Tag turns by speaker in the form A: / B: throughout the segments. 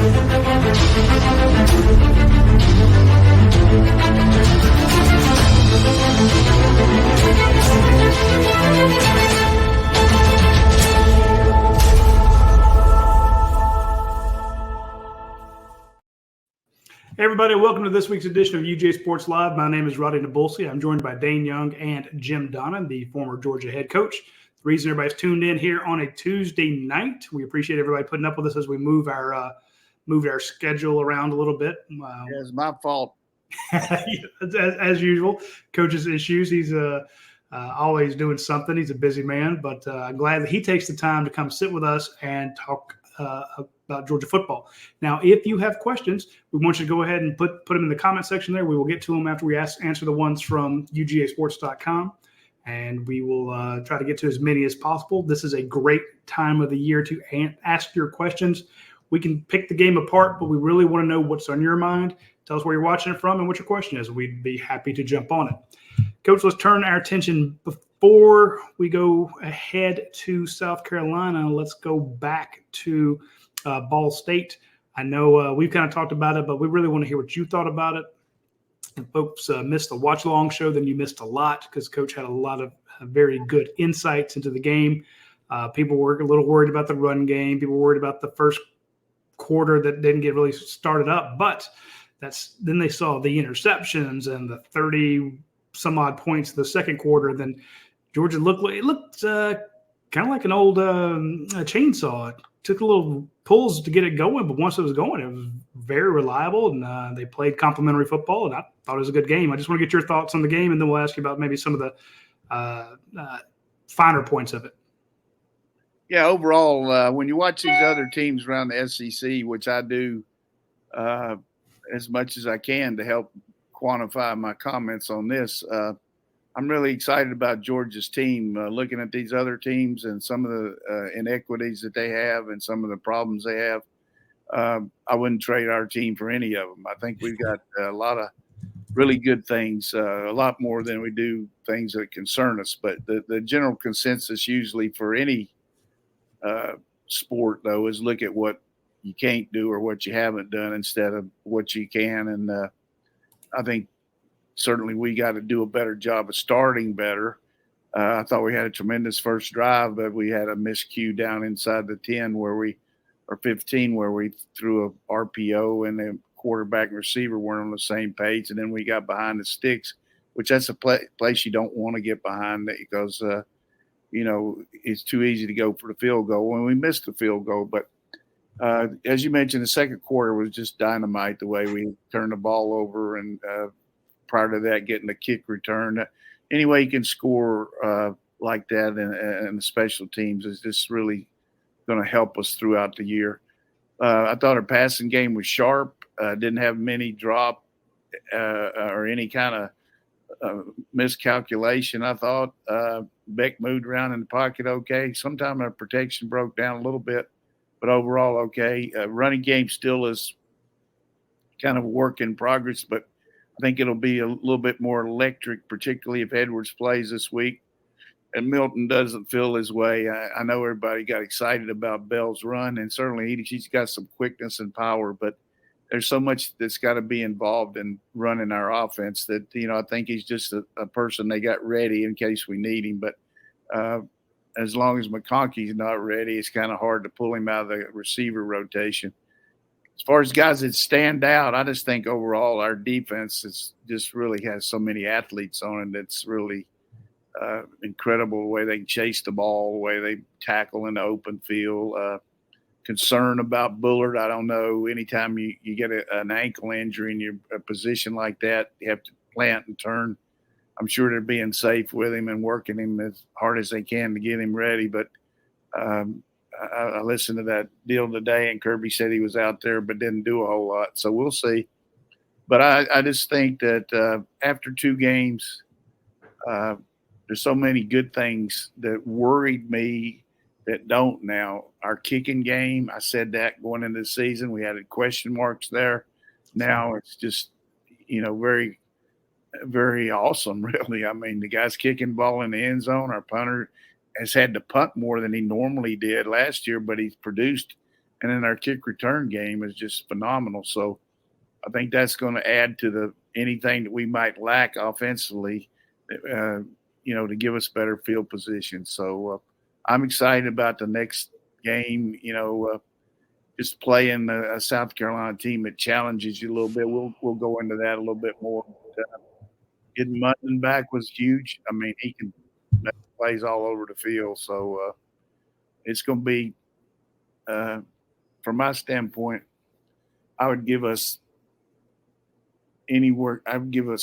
A: Hey everybody, welcome to this week's edition of UGASports Live. My name is Radi Nabulsi. I'm joined by Dayne Young and Jim Donnan, the former Georgia head coach. The reason everybody's tuned in here on a Tuesday night, we appreciate everybody putting up with us as we moved our schedule around a little bit.
B: It's my fault.
A: as usual, coach's issues. He's always doing something. He's a busy man, but I'm glad that he takes the time to come sit with us and talk about Georgia football. Now, if you have questions, we want you to go ahead and put them in the comment section there. We will get to them after we answer the ones from UGAsports.com, and we will try to get to as many as possible. This is a great time of the year to ask your questions. We can pick the game apart, but we really want to know what's on your mind. Tell us where you're watching it from and what your question is. We'd be happy to jump on it. Coach, let's turn our attention before we go ahead to South Carolina. Let's go back to Ball State. I know we've kind of talked about it, but we really want to hear what you thought about it. If folks missed the watch-along show, then you missed a lot because Coach had a lot of very good insights into the game. People were a little worried about the run game. People were worried about the first quarter that didn't get really started up. But then they saw the interceptions and the 30-some-odd points the second quarter. Then Georgia looked kind of like an old chainsaw. It took a little pulls to get it going, but once it was going, it was very reliable, and they played complimentary football, and I thought it was a good game. I just want to get your thoughts on the game, and then we'll ask you about maybe some of the finer points of it.
B: Yeah, overall, when you watch these other teams around the SEC, which I do as much as I can to help quantify my comments on this, I'm really excited about Georgia's team, looking at these other teams and some of the inequities that they have and some of the problems they have. I wouldn't trade our team for any of them. I think we've got a lot of really good things, a lot more than we do things that concern us. But the general consensus usually for any sport, though, is look at what you can't do or what you haven't done instead of what you can. And I think certainly we got to do a better job of starting better. I thought we had a tremendous first drive, but we had a miscue down inside the 10 or 15 where we threw a RPO and the quarterback and receiver weren't on the same page. And then we got behind the sticks, which that's a place you don't want to get behind because, it's too easy to go for the field goal when we missed the field goal. But as you mentioned, the second quarter was just dynamite the way we turned the ball over and prior to that, getting a kick return. Any way you can score like that and the special teams is just really going to help us throughout the year. I thought our passing game was sharp, didn't have many drop or any kind of miscalculation. I thought Beck moved around in the pocket okay. Sometimes our protection broke down a little bit, but overall okay. Running game still is kind of a work in progress, but I think it'll be a little bit more electric, particularly if Edwards plays this week and Milton doesn't feel his way. I know everybody got excited about Bell's run, and certainly he's got some quickness and power, but there's so much that's got to be involved in running our offense that, I think he's just a person they got ready in case we need him. But as long as McConkey's not ready, it's kind of hard to pull him out of the receiver rotation. As far as guys that stand out, I just think overall our defense is just really has so many athletes on it. That's really incredible the way they chase the ball, the way they tackle in the open field. Concern about Bullard, I don't know. Anytime you get an ankle injury in a position like that, you have to plant and turn. I'm sure they're being safe with him and working him as hard as they can to get him ready. But I listened to that deal today, and Kirby said he was out there but didn't do a whole lot. So we'll see. But I just think that after two games, there's so many good things that worried me that don't now. Our kicking game, I said that going into the season. We had question marks there. Now it's just, very, very awesome, really. I mean, the guy's kicking ball in the end zone. Our punter has had to punt more than he normally did last year, but he's produced And then our kick return game is just phenomenal. So I think that's going to add to anything that we might lack offensively, to give us better field position. So I'm excited about the next game, just playing a South Carolina team that challenges you a little bit. We'll go into that a little bit more. Getting Munden back was huge. I mean, he can make plays all over the field. So it's going to be, from my standpoint, I would give us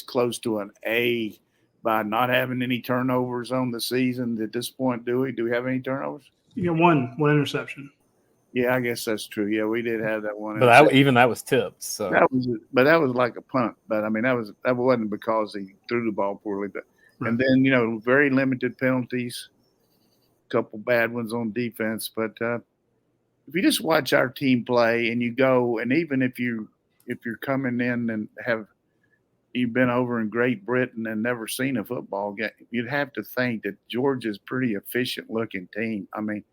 B: close to an A by not having any turnovers on the season at this point. Do we have any turnovers?
A: You got one interception.
B: Yeah, I guess that's true. Yeah, we did have that one.
C: But that was tipped. So
B: that was like a punt. But I mean, that wasn't because he threw the ball poorly. But right. And then very limited penalties, a couple bad ones on defense. But if you just watch our team play and you go, and even if you're coming in and you've been over in Great Britain and never seen a football game, you'd have to think that Georgia's a pretty efficient looking team. I mean,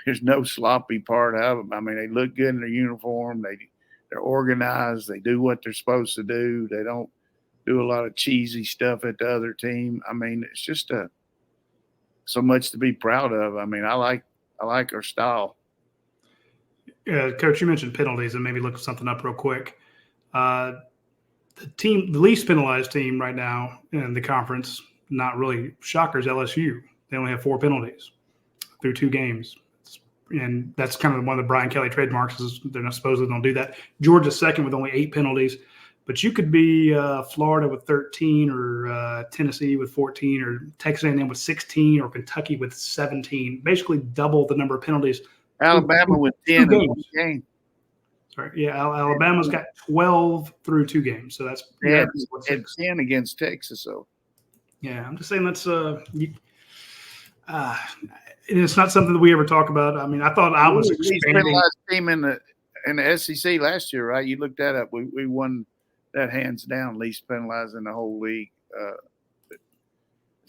B: there's no sloppy part of them. I mean, they look good in their uniform. They're organized. They do what they're supposed to do. They don't do a lot of cheesy stuff at the other team. I mean, it's just so much to be proud of. I mean, I like our style.
A: Yeah, Coach, you mentioned penalties, and maybe look something up real quick. The least penalized team right now in the conference, not really shockers, LSU. They only have 4 penalties through 2 games. And that's kind of one of the Brian Kelly trademarks is they're not supposed to don't do that. Georgia's second with only 8 penalties. But you could be Florida with 13 or Tennessee with 14 or Texas A&M with 16 or Kentucky with 17. Basically double the number of penalties.
B: Alabama with 10 in one game.
A: Sorry, yeah, Alabama's got 12 through 2 games, so that's
B: 10 against Texas. So,
A: yeah, I'm just saying that's it's not something that we ever talk about. I mean, I thought I was expanding.
B: Penalized team in the SEC last year, right? You looked that up. We won that hands down, least penalized in the whole league.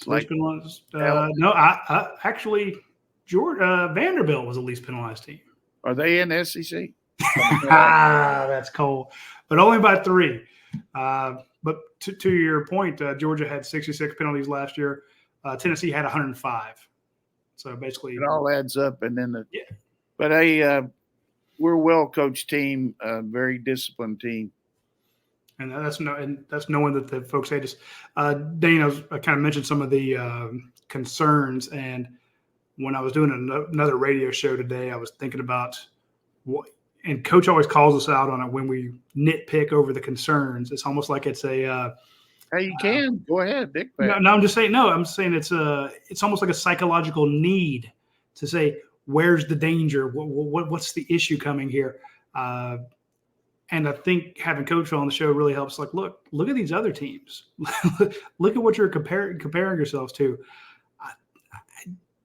A: Least penalized? No, I actually Vanderbilt was the least penalized team.
B: Are they in the SEC?
A: That's cold, but only by 3. But to your point, Georgia had 66 penalties last year. Tennessee had 105. So basically,
B: it all adds up. And then, but we're a well-coached team, a very disciplined team.
A: And that's knowing that the folks hate us. Dayne, I kind of mentioned some of the concerns, and when I was doing another radio show today, I was thinking about what. And Coach always calls us out on it when we nitpick over the concerns. It's almost like it's a.
B: Hey, you can go ahead, Dick.
A: No, I'm just saying. No, I'm saying it's almost like a psychological need to say where's the danger, what's the issue coming here, and I think having Coach on the show really helps. Like, look at these other teams. Look at what you're comparing yourselves to. I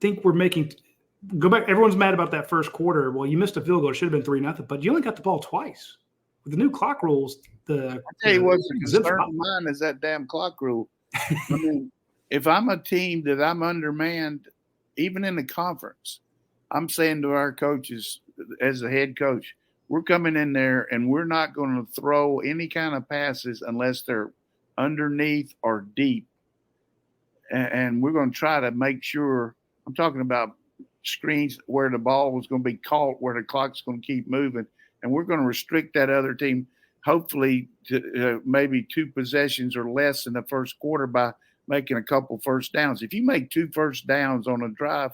A: think we're making. Go back. Everyone's mad about that first quarter. Well, you missed a field goal. It should have been 3-0, but you only got the ball twice. With the new clock rules,
B: I tell you what's the concern of mine is that damn clock rule. I mean, if I'm a team that I'm undermanned, even in the conference, I'm saying to our coaches as a head coach, we're coming in there and we're not going to throw any kind of passes unless they're underneath or deep. And we're going to try to make sure – I'm talking about screens where the ball is going to be caught, where the clock's going to keep moving. And we're going to restrict that other team, hopefully, to maybe 2 possessions or less in the first quarter by making a couple first downs. If you make 2 first downs on a drive,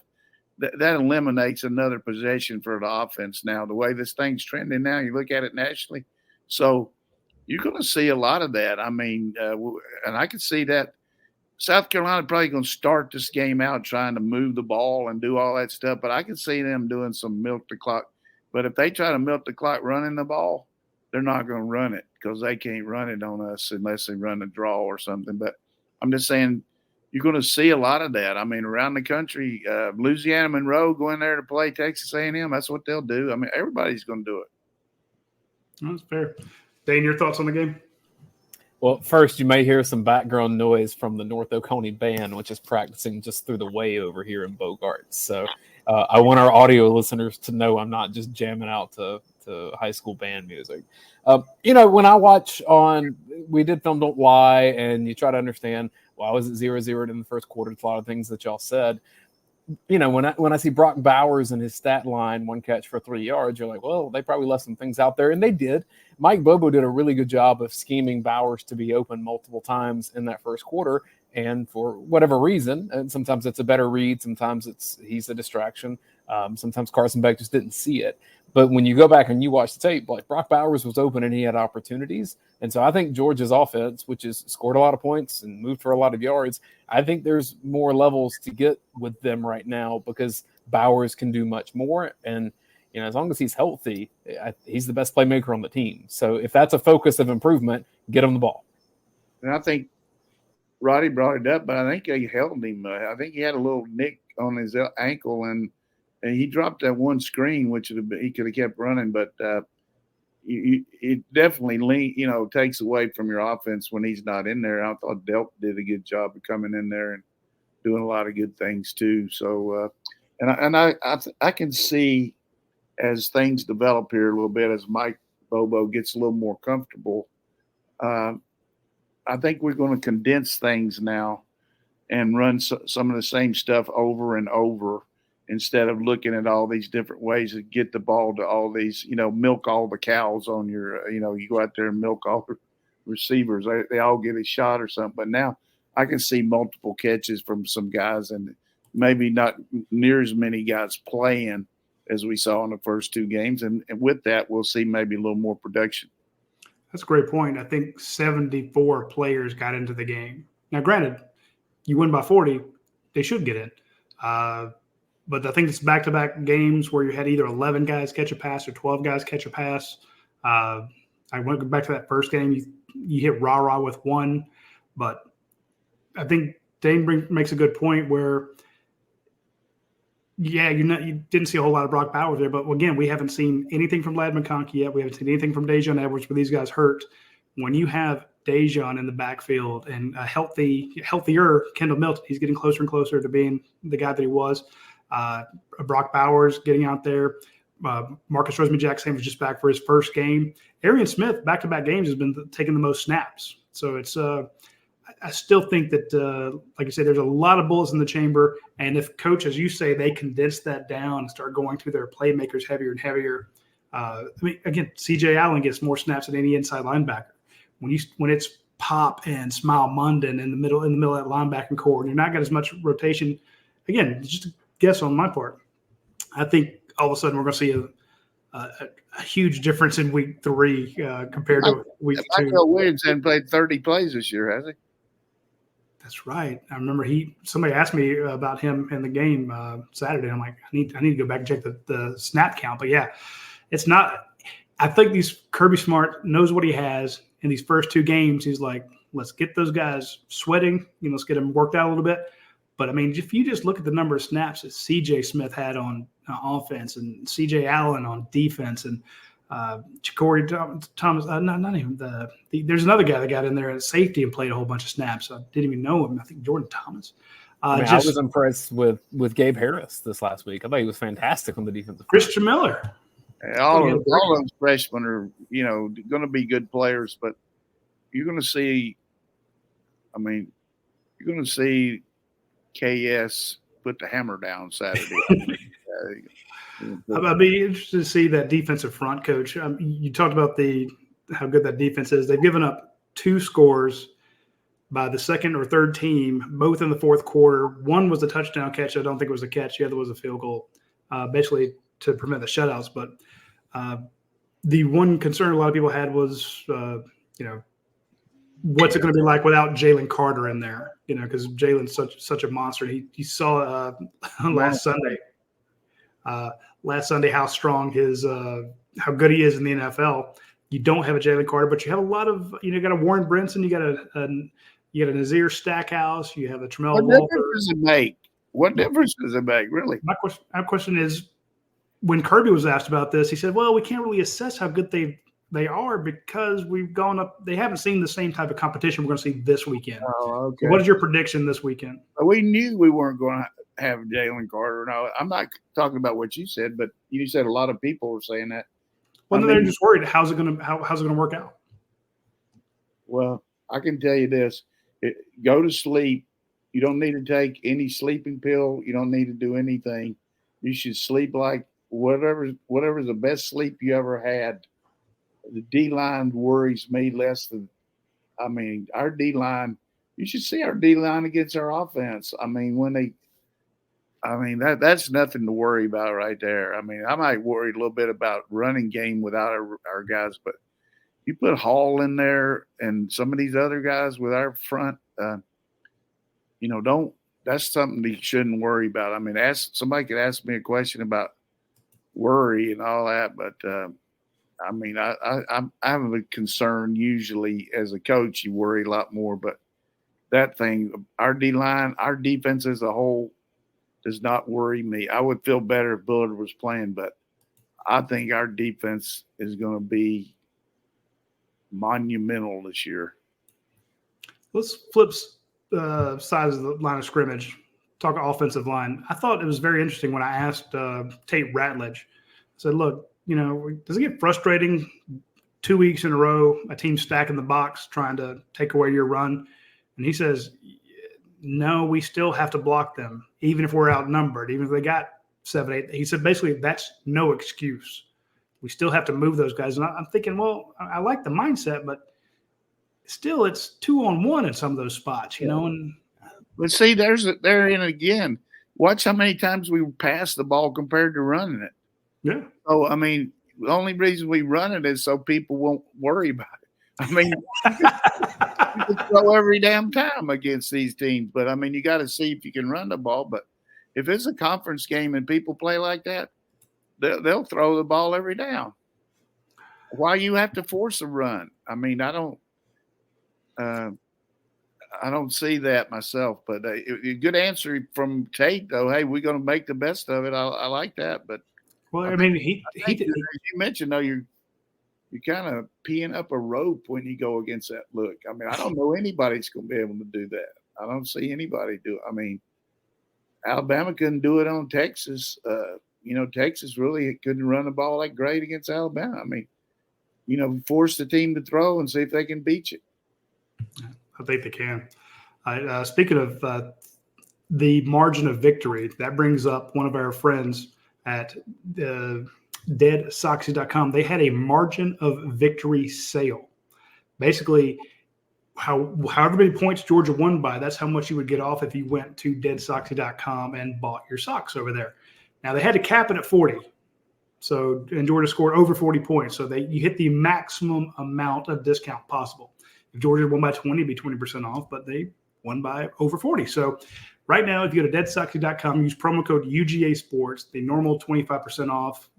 B: that eliminates another possession for the offense now. The way this thing's trending now, you look at it nationally. So you're going to see a lot of that. I mean, and I can see that South Carolina probably going to start this game out trying to move the ball and do all that stuff, but I can see them doing some milk the clock. But if they try to milk the clock running the ball, they're not going to run it because they can't run it on us unless they run a draw or something. But I'm just saying you're going to see a lot of that. I mean, around the country, Louisiana Monroe going there to play Texas A&M, that's what they'll do. I mean, everybody's going to do it.
A: That's fair. Dayne, your thoughts on the game?
C: Well, first, you may hear some background noise from the North Oconee band, which is practicing just through the way over here in Bogart. So I want our audio listeners to know I'm not just jamming out to high school band music. When I watch we did Film Don't Lie, and you try to understand why was it 0-0 in the first quarter. It's a lot of things that y'all said. When I see Brock Bowers and his stat line, 1 catch for 3 yards, you're like, well, they probably left some things out there, and they did. Mike Bobo did a really good job of scheming Bowers to be open multiple times in that first quarter, and for whatever reason, and sometimes it's a better read, sometimes he's a distraction, sometimes Carson Beck just didn't see it. But when you go back and you watch the tape, like Brock Bowers was open and he had opportunities. And so I think Georgia's offense, which has scored a lot of points and moved for a lot of yards, I think there's more levels to get with them right now because Bowers can do much more. And, as long as he's healthy, he's the best playmaker on the team. So if that's a focus of improvement, get him the ball.
B: And I think Roddy brought it up, but I think he held him. I think he had a little nick on his ankle, and he dropped that one screen, which he could have kept running, but it definitely takes away from your offense when he's not in there. I thought Delp did a good job of coming in there and doing a lot of good things too. So, I can see as things develop here a little bit, as Mike Bobo gets a little more comfortable, I think we're going to condense things now and run some of the same stuff over and over, instead of looking at all these different ways to get the ball to all these, milk all the cows on your, you go out there and milk all the receivers. They all get a shot or something. But now I can see multiple catches from some guys, and maybe not near as many guys playing as we saw in the first 2 games. And with that, we'll see maybe a little more production.
A: That's a great point. I think 74 players got into the game. Now, granted, you win by 40, they should get in. But I think it's back-to-back games where you had either 11 guys catch a pass or 12 guys catch a pass. I want to go back to that first game. You hit rah-rah with 1. But I think Dayne makes a good point where, you didn't see a whole lot of Brock Bowers there. But, again, we haven't seen anything from Ladd McConkey yet. We haven't seen anything from Dejon Edwards, but these guys hurt. When you have Dejon in the backfield and a healthier Kendall Milton, he's getting closer and closer to being the guy that he was. Brock Bowers getting out there. Marcus Roseman-Jackson was just back for his first game. Arian Smith, back-to-back games, has been taking the most snaps. So it's I still think that, like I said, there's a lot of bullets in the chamber. And if Coach, as you say, they condense that down and start going to their playmakers heavier and heavier. Again, C.J. Allen gets more snaps than any inside linebacker. When it's Pop and Smile Munden in the middle of that linebacking core, and you're not got as much rotation. Again, just a guess on my part. I think all of a sudden we're going to see a huge difference in week 3 compared to week 2.
B: Michael Williams hasn't played 30 plays this year, has he?
A: That's right. I remember somebody asked me about him in the game Saturday. I'm like, I need to go back and check the snap count. But yeah, it's not. I think Kirby Smart knows what he has in these first 2 games. He's like, let's get those guys sweating. Let's get them worked out a little bit. But, if you just look at the number of snaps that C.J. Smith had on offense and C.J. Allen on defense and Corey Thomas, not even there's another guy that got in there at safety and played a whole bunch of snaps. I didn't even know him. I think Jordan Thomas.
C: I was impressed with Gabe Harris this last week. I thought he was fantastic on the defensive.
A: Christian Miller.
B: All those freshmen are, going to be good players, but you're going to see, KS put the hammer down Saturday.
A: I'd be interested to see that defensive front, Coach. You talked about how good that defense is. They've given up 2 scores by the second or third team, both in the fourth quarter. One was a touchdown catch. I don't think it was a catch. The other was a field goal, basically to prevent the shutouts. But the one concern a lot of people had was, what's it going to be like without Jalen Carter in there? Because Jalen's such a monster. He saw last Sunday how strong how good he is in the NFL. You don't have a Jalen Carter, but you have a lot of you got a Warren Brinson, you got a Nazir Stackhouse, you have a Tramel Walker.
B: What difference does it make? What difference does it make, really?
A: My question is, when Kirby was asked about this, he said, "Well, we can't really assess how good they've They are, because we've gone up. They haven't seen the same type of competition we're going to see this weekend.
B: Oh, okay.
A: So what is your prediction this weekend?
B: We knew we weren't going to have Jalen Carter. No, I'm not talking about what you said, but you said a lot of people were saying that.
A: Well, they're just worried. How's it going to work out?
B: Well, I can tell you this: go to sleep. You don't need to take any sleeping pill. You don't need to do anything. You should sleep like whatever's the best sleep you ever had. The D-line worries me less than, our D-line. You should see our D-line against our offense. That's nothing to worry about right there. I might worry a little bit about running game without our guys, but you put Hall in there and some of these other guys with our front, that's something you shouldn't worry about. Somebody could ask me a question about worry and all that, but I'm a concern usually as a coach. You worry a lot more, but that thing, our D-line, our defense as a whole does not worry me. I would feel better if Bullard was playing, but I think our defense is going to be monumental this year.
A: Let's flip sides of the line of scrimmage, talk offensive line. I thought it was very interesting when I asked Tate Ratledge. I said, look, does it get frustrating 2 weeks in a row, a team stacking the box trying to take away your run? And he says, no, we still have to block them, even if we're outnumbered, even if they got 7-8. He said, basically, that's no excuse. We still have to move those guys. And I'm thinking, well, I like the mindset, but still, it's 2-on-1 in some of those spots, And
B: but see, there in again. Watch how many times we pass the ball compared to running it.
A: Yeah.
B: Oh, the only reason we run it is so people won't worry about it. You can throw every damn time against these teams, but you got to see if you can run the ball. But if it's a conference game and people play like that, they'll throw the ball every down. Why you have to force a run? I don't see that myself, but a good answer from Tate though. Hey, we're going to make the best of it. I like that, but
A: well,
B: he did. As you mentioned though, you're kind of peeing up a rope when you go against that look. I don't know anybody's going to be able to do that. I don't see anybody do it. Alabama couldn't do it on Texas. Texas really couldn't run the ball that great against Alabama. Force the team to throw and see if they can beat you.
A: I think they can. Speaking of the margin of victory, that brings up one of our friends at deadsoxy.com. They had a margin of victory sale. Basically, however many points Georgia won by, that's how much you would get off if you went to deadsoxy.com and bought your socks over there. Now, they had to cap it at 40. And Georgia scored over 40 points. So you hit the maximum amount of discount possible. If Georgia won by 20, it'd be 20% off, but they won by over 40. So right now, if you go to deadsoxy.com, use promo code UGASports, the normal 25% off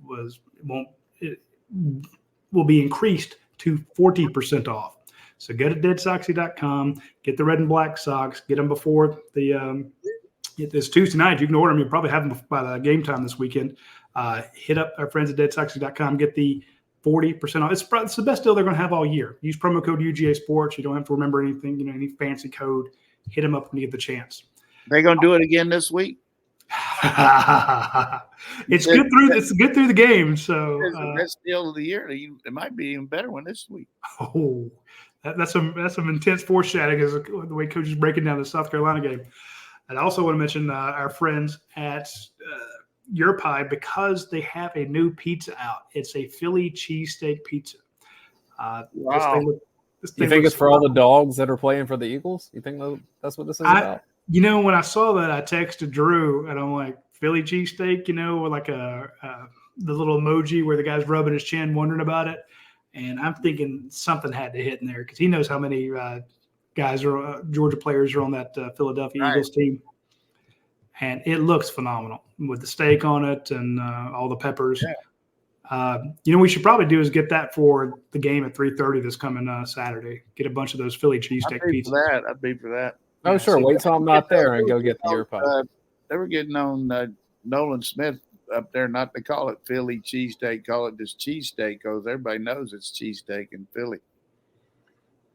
A: will be increased to 40% off. So go to deadsoxy.com, get the red and black socks, get them before it's Tuesday night. You can order them. You'll probably have them by the game time this weekend. Hit up our friends at deadsoxy.com, get the 40% off. It's the best deal they're going to have all year. Use promo code UGASports. You don't have to remember anything, any fancy code. Hit them up when you get the chance.
B: They going to do it again this week?
A: It's good through the game. So
B: it's the best deal of the year. It might be even better one this week.
A: Oh, that's some intense foreshadowing as the way Coach is breaking down the South Carolina game. And I also want to mention our friends at Your Pie, because they have a new pizza out. It's a Philly cheesesteak pizza.
B: Wow.
A: You
C: think it's for all the dogs that are playing for the Eagles? You think that's what this is about?
A: When I saw that, I texted Drew, and I'm like, Philly cheesesteak, with like the little emoji where the guy's rubbing his chin, wondering about it. And I'm thinking something had to hit in there because he knows how many Georgia players are on that Philadelphia Eagles team. And it looks phenomenal with the steak on it and all the peppers.
B: Yeah.
A: What we should probably do is get that for the game at 3:30 this coming Saturday. Get a bunch of those Philly cheesesteak pizzas.
B: I'd be for that.
C: Oh, yeah, sure. Wait till I'm not there and go get the Your Pie.
B: They were getting on Nolan Smith up there not to call it Philly cheesesteak, call it just cheesesteak, because everybody knows it's cheesesteak in Philly.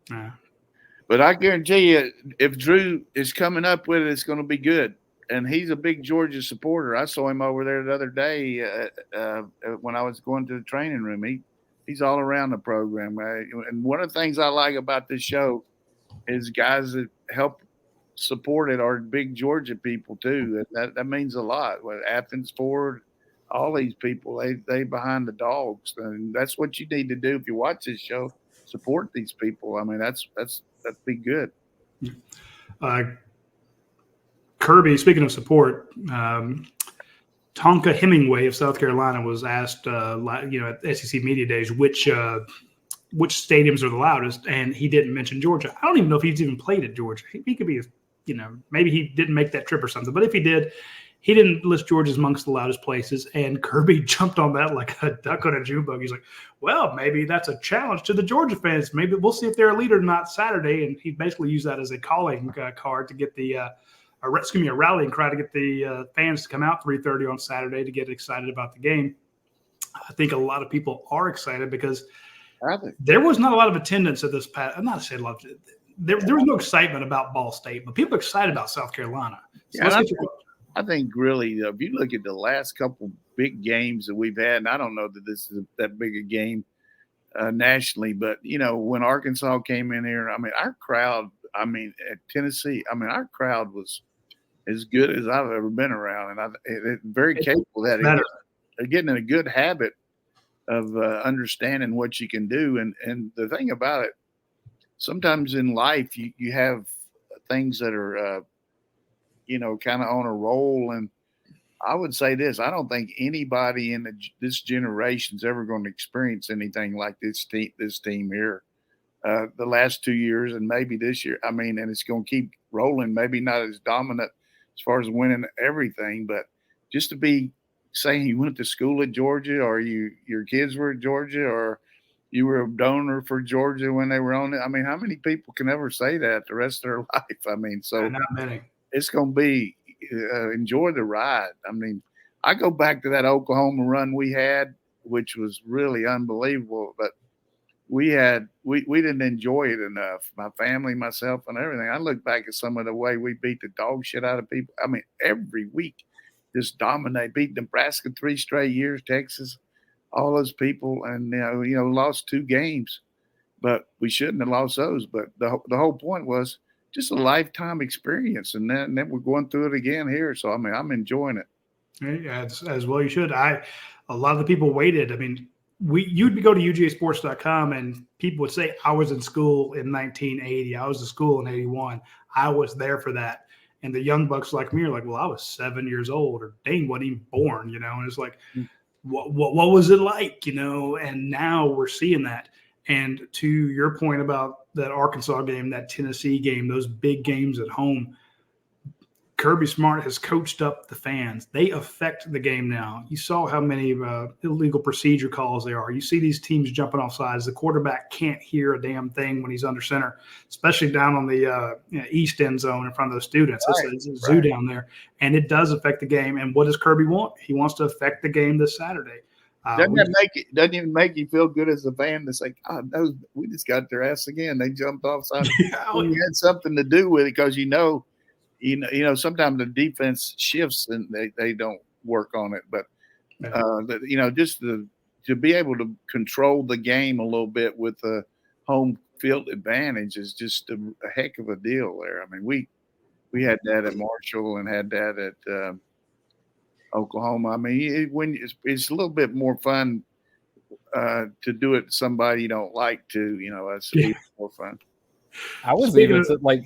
A: Yeah.
B: But I guarantee you, if Drew is coming up with it, it's going to be good. And he's a big Georgia supporter. I saw him over there the other day when I was going to the training room. He's all around the program. And one of the things I like about this show is guys that help support it are big Georgia people too. That means a lot. Athens, Ford, all these people, they behind the dogs, and that's what you need to do if you watch this show. Support these people. I mean, that'd be good.
A: Kirby, speaking of support, Tonka Hemingway of South Carolina was asked, at SEC Media Days, which stadiums are the loudest, and he didn't mention Georgia. I don't even know if he's even played at Georgia. He could be, maybe he didn't make that trip or something. But if he did, he didn't list Georgia amongst the loudest places. And Kirby jumped on that like a duck on a June bug. He's like, well, maybe that's a challenge to the Georgia fans. Maybe we'll see if they're a leader or not Saturday. And he basically used that as a calling card to get a rallying cry to get the fans to come out 3:30 on Saturday to get excited about the game. I think a lot of people are excited because there was not a lot of attendance at this past. I'm not saying a lot. There was no excitement about Ball State, but people are excited about South Carolina. So
B: I think really, if you look at the last couple big games that we've had, and I don't know that this is that big a game nationally, but when Arkansas came in here, I mean, our crowd. I mean, at Tennessee, I mean, our crowd was as good as I've ever been around, and it's very capable of that. They're getting in a good habit of understanding what you can do. And the thing about it, sometimes in life you have things that are, kind of on a roll. And I would say this, I don't think anybody in this generation is ever going to experience anything like this team here. The last 2 years and maybe this year. I mean, and it's going to keep rolling, maybe not as dominant as far as winning everything, but just to be saying you went to school at Georgia, or your kids were at Georgia, or you were a donor for Georgia when they were on it. I mean, how many people can ever say that the rest of their life? I mean, so
A: not many.
B: It's going to be enjoy the ride. I mean, I go back to that Oklahoma run we had, which was really unbelievable, but we didn't enjoy it enough. My family, myself, and everything. I look back at some of the way we beat the dog shit out of people. I mean, every week, just dominate, beat Nebraska 3 straight years, Texas, all those people, and lost 2 games, but we shouldn't have lost those. But the whole point was just a lifetime experience, and then we're going through it again here. So I mean, I'm enjoying it.
A: Yeah, as well you should. A lot of the people waited. I mean, you'd go to UGASports.com and people would say, I was in school in 1980. I was in school in 81. I was there for that. And the young bucks like me are like, well, I was 7 years old, or Dayne wasn't even born, and it's like, what was it like, and now we're seeing that. And to your point about that Arkansas game, that Tennessee game, those big games at home, Kirby Smart has coached up the fans. They affect the game now. You saw how many illegal procedure calls there are. You see these teams jumping off sides. The quarterback can't hear a damn thing when he's under center, especially down on the east end zone in front of those students. Right. It's a zoo down there, and it does affect the game. And what does Kirby want? He wants to affect the game this Saturday.
B: Doesn't even make you feel good as a fan to say, God, we just got their ass again. They jumped off side. You had something to do with it because sometimes the defense shifts and they don't work on it. But, just to be able to control the game a little bit with the home field advantage is just a heck of a deal there. I mean, we had that at Marshall and had that at Oklahoma. I mean, it's a little bit more fun to do it to somebody you don't like to, it's more fun.
C: I was even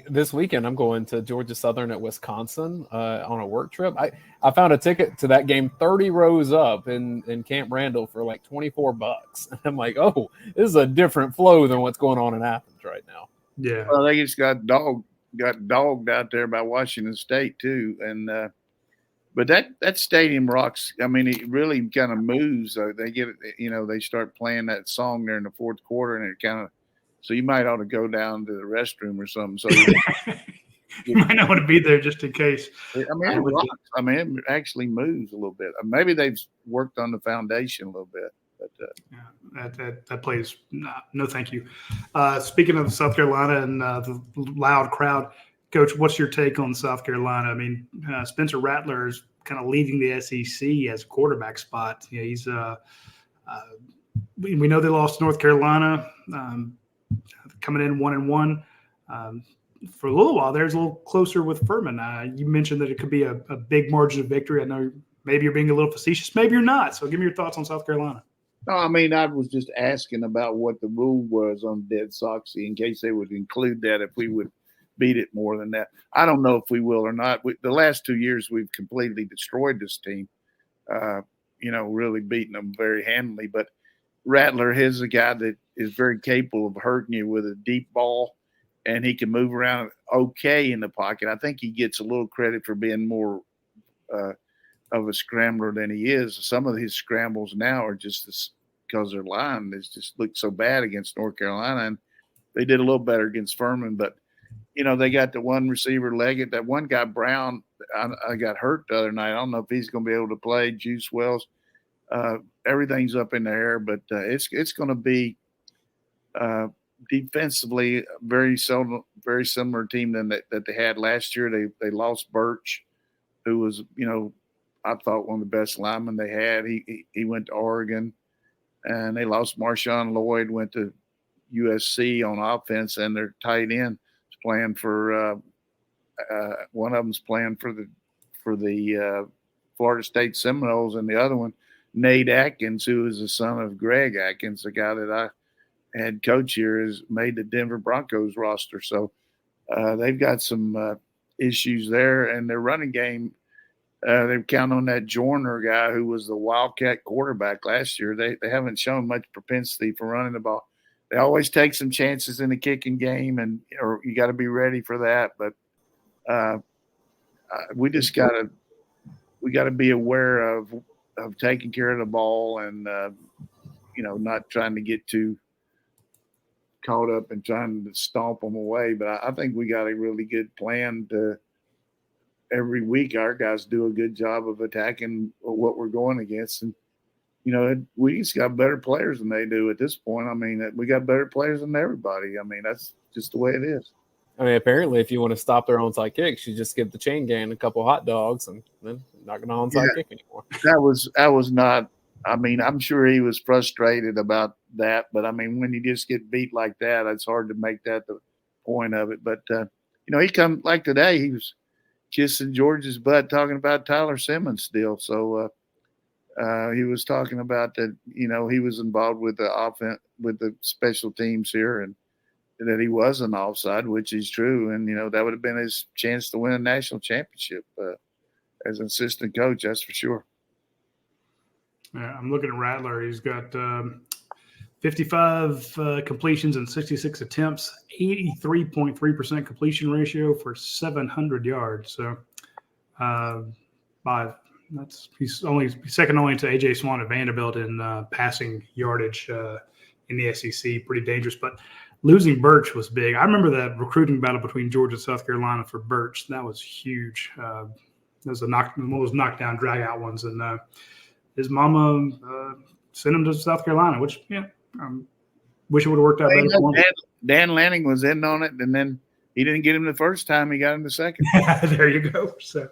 C: this weekend. I'm going to Georgia Southern at Wisconsin on a work trip. I found a ticket to that game 30 rows up in Camp Randall for like $24. And I'm like, oh, this is a different flow than what's going on in Athens right now.
A: Yeah.
B: Well, they just got dogged out there by Washington State too, and but that stadium rocks. I mean, it really kind of moves. They get it. They start playing that song there in the fourth quarter, and it kind of. So you might ought to go down to the restroom or something. So
A: You might not want to be there just in case.
B: It rocks. It actually moves a little bit. Maybe they've worked on the foundation a little bit. But
A: that plays no thank you. Speaking of South Carolina and the loud crowd, Coach, what's your take on South Carolina? I mean, Spencer Rattler is kind of leading the SEC as a quarterback spot. You know, he's we know they lost to North Carolina, coming in 1-1. For a little while, there's a little closer with Furman. You mentioned that it could be a big margin of victory. I know maybe you're being a little facetious, maybe you're not. So give me your thoughts on South Carolina.
B: No, I was just asking about what the rule was on Dead Soxy in case they would include that if we would beat it more than that. I don't know if we will or not. The last 2 years, we've completely destroyed this team, really beating them very handily. But Rattler is a guy that is very capable of hurting you with a deep ball, and he can move around okay in the pocket. I think he gets a little credit for being more of a scrambler than he is. Some of his scrambles now are just because their line has just looked so bad against North Carolina, and they did a little better against Furman. But, they got the one receiver Leggett. That one guy, Brown, I got hurt the other night. I don't know if he's going to be able to play. Juice Wells. Everything's up in the air, but it's going to be defensively very similar team than that they had last year. They lost Birch, who was, I thought one of the best linemen they had. He went to Oregon, and they lost Marshawn Lloyd, went to USC on offense, and their tight end is playing for one of them's playing for the Florida State Seminoles, and the other one, Nate Atkins, who is the son of Greg Atkins, the guy that I had coach here, has made the Denver Broncos roster. So they've got some issues there, and their running game. They count on that Joyner guy who was the Wildcat quarterback last year. They haven't shown much propensity for running the ball. They always take some chances in the kicking game, or you got to be ready for that. But we just got to be aware of taking care of the ball and not trying to get too caught up in trying to stomp them away. But I think we got a really good plan to. Every week, our guys do a good job of attacking what we're going against. And, we just got better players than they do at this point. We got better players than everybody. That's just the way it is.
C: Apparently, if you want to stop their onside kicks, you just give the chain gang a couple hot dogs and then not going to onside kick anymore.
B: That was not – I'm sure he was frustrated about that. But, when you just get beat like that, it's hard to make that the point of it. But, he come – like today, he was – kissing George's butt, talking about Tyler Simmons still. So he was talking about that, he was involved with the offense, with the special teams here, and that he wasn't offside, which is true. And, that would have been his chance to win a national championship as an assistant coach, that's for sure.
A: Yeah, I'm looking at Rattler. He's got 55 completions and 66 attempts, 83.3% completion ratio for 700 yards. So, he's second only to AJ Swan at Vanderbilt in passing yardage in the SEC. Pretty dangerous, but losing Birch was big. I remember that recruiting battle between Georgia and South Carolina for Birch. That was huge. That was one of those knockdown, drag out ones, and his mama sent him to South Carolina, which wish it would have worked out better for him.
B: Dan Lanning was in on it, and then he didn't get him the first time. He got him the second.
A: There you go. So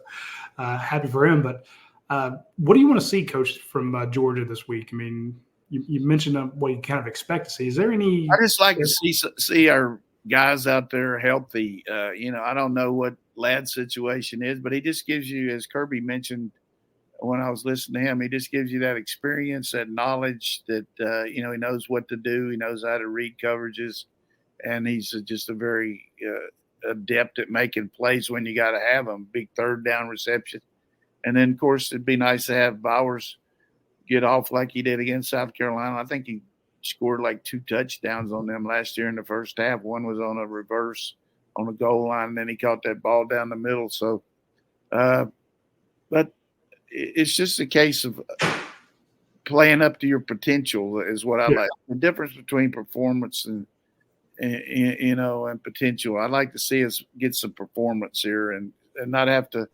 A: happy for him. But what do you want to see, Coach, from Georgia this week? You mentioned what you kind of expect to see. Is there any –
B: I just like to see our guys out there healthy. I don't know what Ladd's situation is, but he just gives you, as Kirby mentioned – when I was listening to him, he just gives you that experience, that knowledge that, he knows what to do. He knows how to read coverages, and he's just a very adept at making plays when you got to have them, big third down reception. And then, of course, it'd be nice to have Bowers get off like he did against South Carolina. I think he scored like 2 touchdowns on them last year in the first half. One was on a reverse on the goal line, and then he caught that ball down the middle. So, but it's just a case of playing up to your potential is what I like. The difference between performance and and potential. I'd like to see us get some performance here and not have to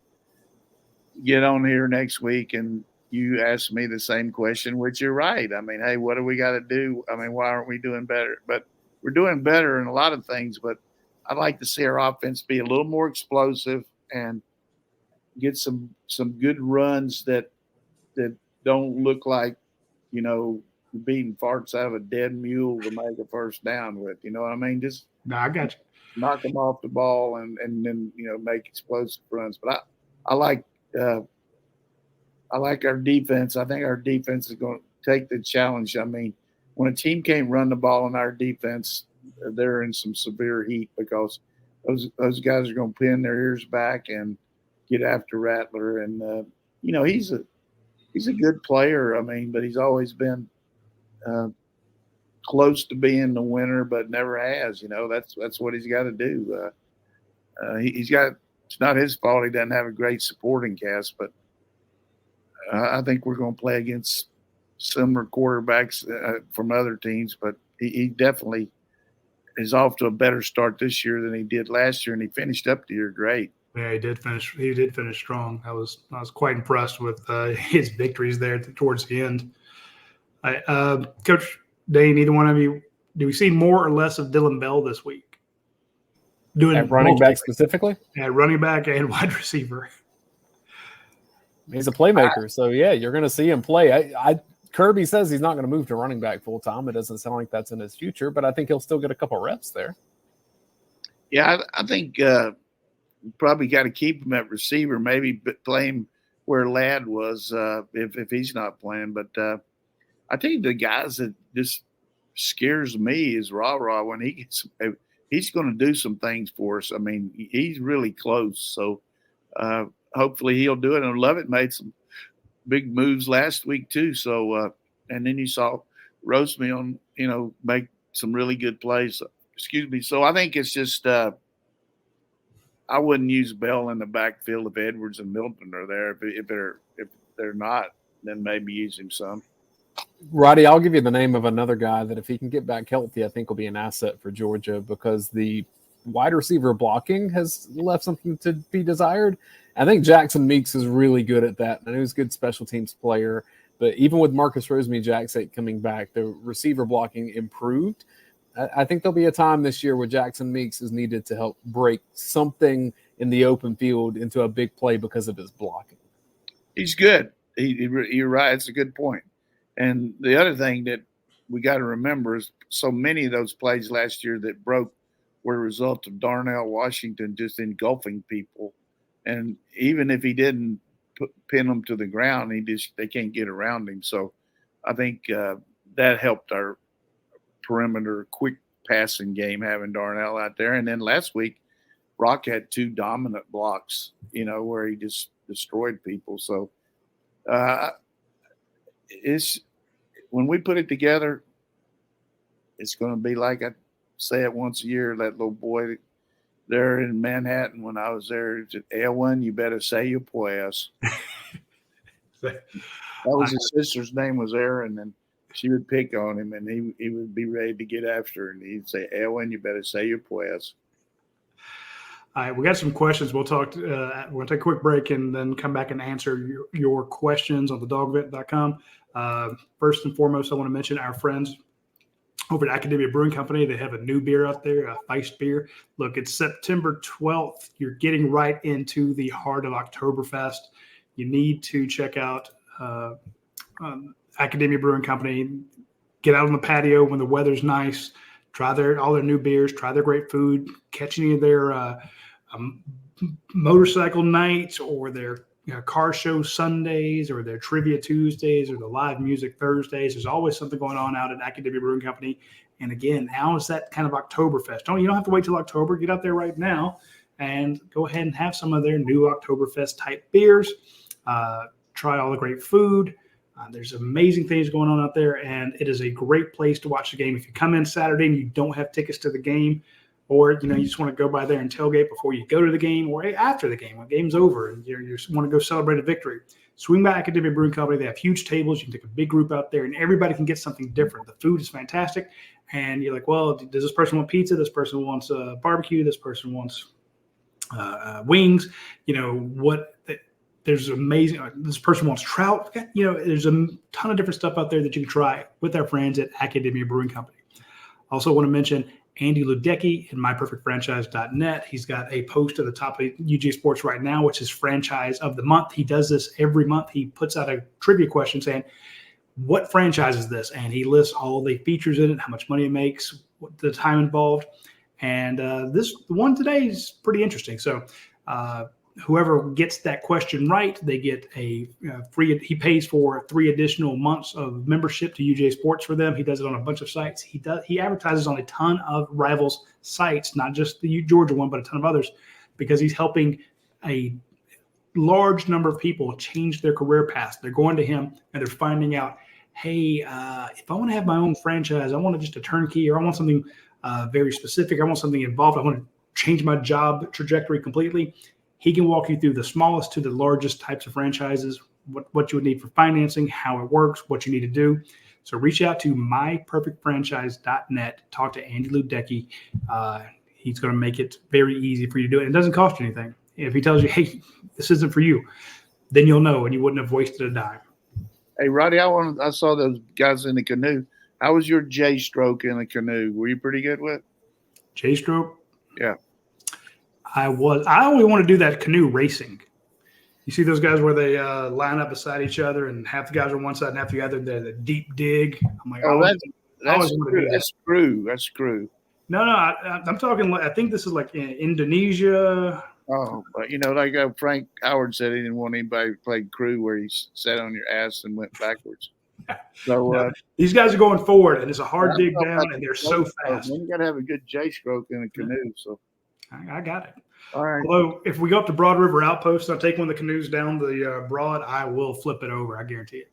B: get on here next week and you ask me the same question, which you're right. I mean, hey, what do we got to do? I mean, why aren't we doing better? But we're doing better in a lot of things, but I'd like to see our offense be a little more explosive and get some good runs that don't look like, beating farts out of a dead mule to make a first down with. You know what I mean? Just
A: No, I got you.
B: knock them off the ball and then make explosive runs. But I like our defense. I think our defense is going to take the challenge. I mean, when a team can't run the ball in our defense, they're in some severe heat because those guys are going to pin their ears back and get after Rattler. And he's a good player. I mean, but he's always been close to being the winner, but never has. That's what he's got to do. It's not his fault he doesn't have a great supporting cast, but I think we're going to play against similar quarterbacks from other teams, but he definitely is off to a better start this year than he did last year, and he finished up the year great.
A: Yeah, he did finish. He did finish strong. I was quite impressed with his victories there towards the end. Coach Dayne, either one of you, do we see more or less of Dylan Bell this week?
C: At running back specifically?
A: At running back and wide receiver.
C: He's a playmaker, so yeah, you're going to see him play. Kirby says he's not going to move to running back full time. It doesn't sound like that's in his future, but I think he'll still get a couple reps there.
B: Yeah, I think probably got to keep him at receiver. Maybe play him where Ladd was if he's not playing. But I think the guys that just scares me is Ra when he gets. He's going to do some things for us. I mean, he's really close. So hopefully he'll do it. And Lovett made some big moves last week too. So and then you saw Rosemeal, make some really good plays. Excuse me. So I think it's just I wouldn't use Bell in the backfield if Edwards and Milton are there. If they're not, then maybe use him some.
C: Roddy, I'll give you the name of another guy that if he can get back healthy, I think will be an asset for Georgia because the wide receiver blocking has left something to be desired. I think Jackson Meeks is really good at that. I know he's a good special teams player, but even with Marcus Rosemy-Jackson coming back, the receiver blocking improved. I think there'll be a time this year where Jackson Meeks is needed to help break something in the open field into a big play because of his blocking.
B: He's good. You're right. It's a good point. And the other thing that we got to remember is so many of those plays last year that broke were a result of Darnell Washington just engulfing people. And even if he didn't pin them to the ground, they can't get around him. So I think that helped our perimeter quick passing game having Darnell out there. And then last week, Brock had 2 dominant blocks, where he just destroyed people. So it's when we put it together, it's going to be like I say it once a year. That little boy there in Manhattan when I was there, Elwin, you better say your prayers. That was his sister's name was Erin, and she would pick on him, and he would be ready to get after her, and he'd say, Elwin, you better say your prayers.
A: All right, we got some questions. We'll talk. We're going to take a quick break and then come back and answer your questions on the DawgVent.com. First and foremost, I want to mention our friends over at Academia Brewing Company. They have a new beer out there, a Feist beer. Look, it's September 12th. You're getting right into the heart of Oktoberfest. You need to check out Academia Brewing Company. Get out on the patio when the weather's nice. Try all their new beers. Try their great food. Catch any of their motorcycle nights or their car show Sundays or their trivia Tuesdays or the live music Thursdays. There's always something going on out at Academia Brewing Company. And again, now is that kind of Oktoberfest. You don't have to wait till October. Get out there right now and go ahead and have some of their new Oktoberfest type beers. Try all the great food. There's amazing things going on out there, and it is a great place to watch the game. If you come in Saturday and you don't have tickets to the game, or you just want to go by there and tailgate before you go to the game, or after the game when the game's over and you just want to go celebrate a victory, swing by Academia Brewing Company. They have huge tables. You can take a big group out there, and everybody can get something different. The food is fantastic. And you're like, well, does this person want pizza? This person wants barbecue. This person wants wings. There's amazing. This person wants trout. There's a ton of different stuff out there that you can try with our friends at Academia Brewing Company. Also want to mention Andy Ludecky and MyPerfectFranchise.net. He's got a post at the top of UGASports right now, which is Franchise of the Month. He does this every month. He puts out a trivia question saying, what franchise is this? And he lists all the features in it, how much money it makes, what the time involved. And the one today is pretty interesting. So whoever gets that question right, they get a free. He pays for 3 additional months of membership to UGASports for them. He does it on a bunch of sites. He advertises on a ton of rivals sites, not just the Georgia one, but a ton of others, because he's helping a large number of people change their career paths. They're going to him and they're finding out, hey, if I want to have my own franchise, I want just a turnkey, or I want something very specific. I want something involved. I want to change my job trajectory completely. He can walk you through the smallest to the largest types of franchises, what you would need for financing, how it works, what you need to do. So reach out to myperfectfranchise.net. Talk to Andy Ludecky. He's going to make it very easy for you to do it. It doesn't cost you anything. If he tells you, hey, this isn't for you, then you'll know and you wouldn't have wasted a dime.
B: Hey, Roddy, I saw those guys in the canoe. How was your J stroke in the canoe? Were you pretty good with?
A: J stroke?
B: Yeah.
A: I only want to do that canoe racing. You see those guys where they line up beside each other and half the guys are on one side and half the other. They're the deep dig. I'm like,
B: that's crew. That's crew.
A: No, I'm talking. I think this is like in Indonesia.
B: Oh, but like Frank Howard said, he didn't want anybody to play crew where he sat on your ass and went backwards. So
A: these guys are going forward, and it's a hard dig down, and they're so fast.
B: You got to have a good J stroke in a canoe. So
A: I got it.
B: All right.
A: Although if we go up to Broad River Outpost, I'll take one of the canoes down the Broad. I will flip it over. I guarantee it.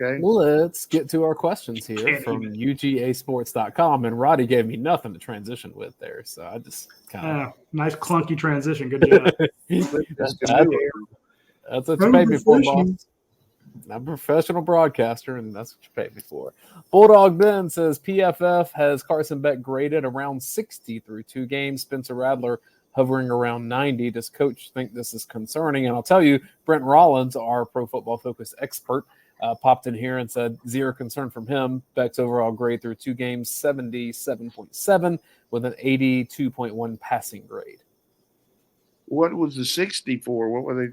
B: Okay.
C: Let's get to our questions here from UGAsports.com. And Roddy gave me nothing to transition with there. So I just kind of.
A: Nice clunky transition. Good job.
C: That's what you paid me for, boss. I'm a professional broadcaster, and that's what you paid me for. Bulldog Ben says PFF has Carson Beck graded around 60 through 2 games. Spencer Rattler hovering around 90. Does coach think this is concerning? And I'll tell you, Brent Rollins, our Pro Football Focus expert, popped in here and said zero concern from him. Beck's overall grade through 2 games, 77.7 with an 82.1 passing grade.
B: What was the 60 for? What were they?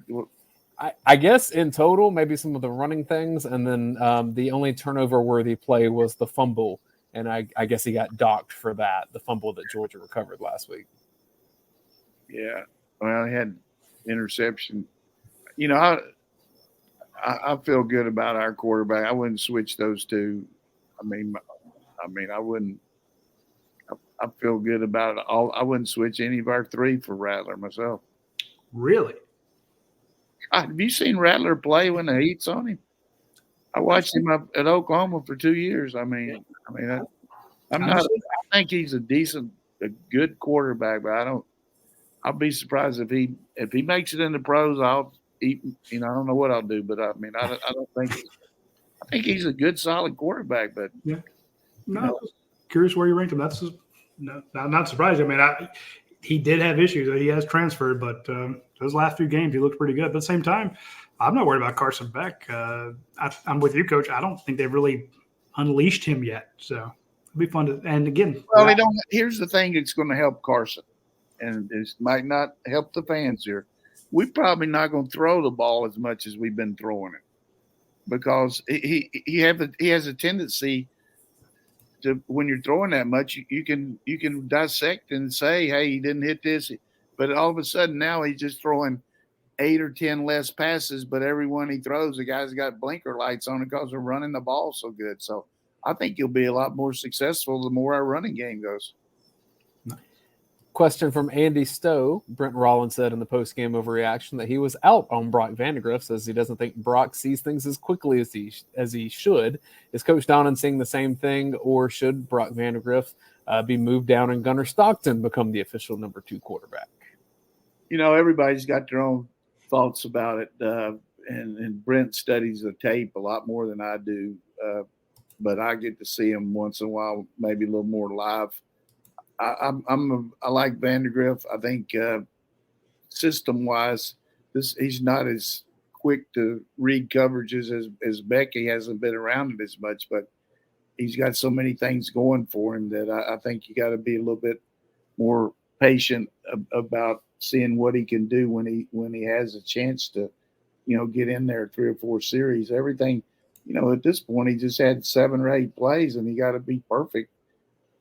C: I guess in total, maybe some of the running things, and then the only turnover-worthy play was the fumble, and I guess he got docked for that, the fumble that Georgia recovered last week.
B: Yeah, well, he had interception. I feel good about our quarterback. I wouldn't switch those two. I mean, I wouldn't. I feel good about it all. I wouldn't switch any of our 3 for Rattler myself.
A: Really?
B: God, have you seen Rattler play when the heat's on him? I watched him up at Oklahoma for 2 years. I think he's a good quarterback, but I'll be surprised if he makes it in the pros. I'll eat. I don't know what I'll do, but I don't think. I think he's a good, solid quarterback. But
A: yeah, curious where you ranked him. That's not surprised. I mean, he did have issues that he has transferred, but those last 2 games he looked pretty good. But at the same time, I'm not worried about Carson Beck. I'm with you, Coach. I don't think they've really unleashed him yet. So it'll be fun to. And again,
B: well, here's the thing that's going to help Carson, and this might not help the fans here. We're probably not going to throw the ball as much as we've been throwing it, because he has a tendency to, when you're throwing that much, you can dissect and say, hey, he didn't hit this, but all of a sudden now he's just throwing 8 or 10 less passes, but every one he throws, the guy's got blinker lights on it because we're running the ball so good. So I think he'll be a lot more successful the more our running game goes.
C: Question from Andy Stowe. Brent Rollins said in the post-game overreaction that he was out on Brock Vandegrift, says he doesn't think Brock sees things as quickly as he should. Is Coach Donnan seeing the same thing, or should Brock Vandegrift be moved down and Gunnar Stockton become the official number 2 quarterback?
B: Everybody's got their own thoughts about it. and Brent studies the tape a lot more than I do, but I get to see him once in a while, maybe a little more live. I like Vandergriff. I think system wise, he's not as quick to read coverages as Becky. Hasn't been around it as much, but he's got so many things going for him that I think you got to be a little bit more patient about seeing what he can do when he has a chance to, get in there 3 or 4 series. Everything, at this point, he just had 7 or 8 plays, and he got to be perfect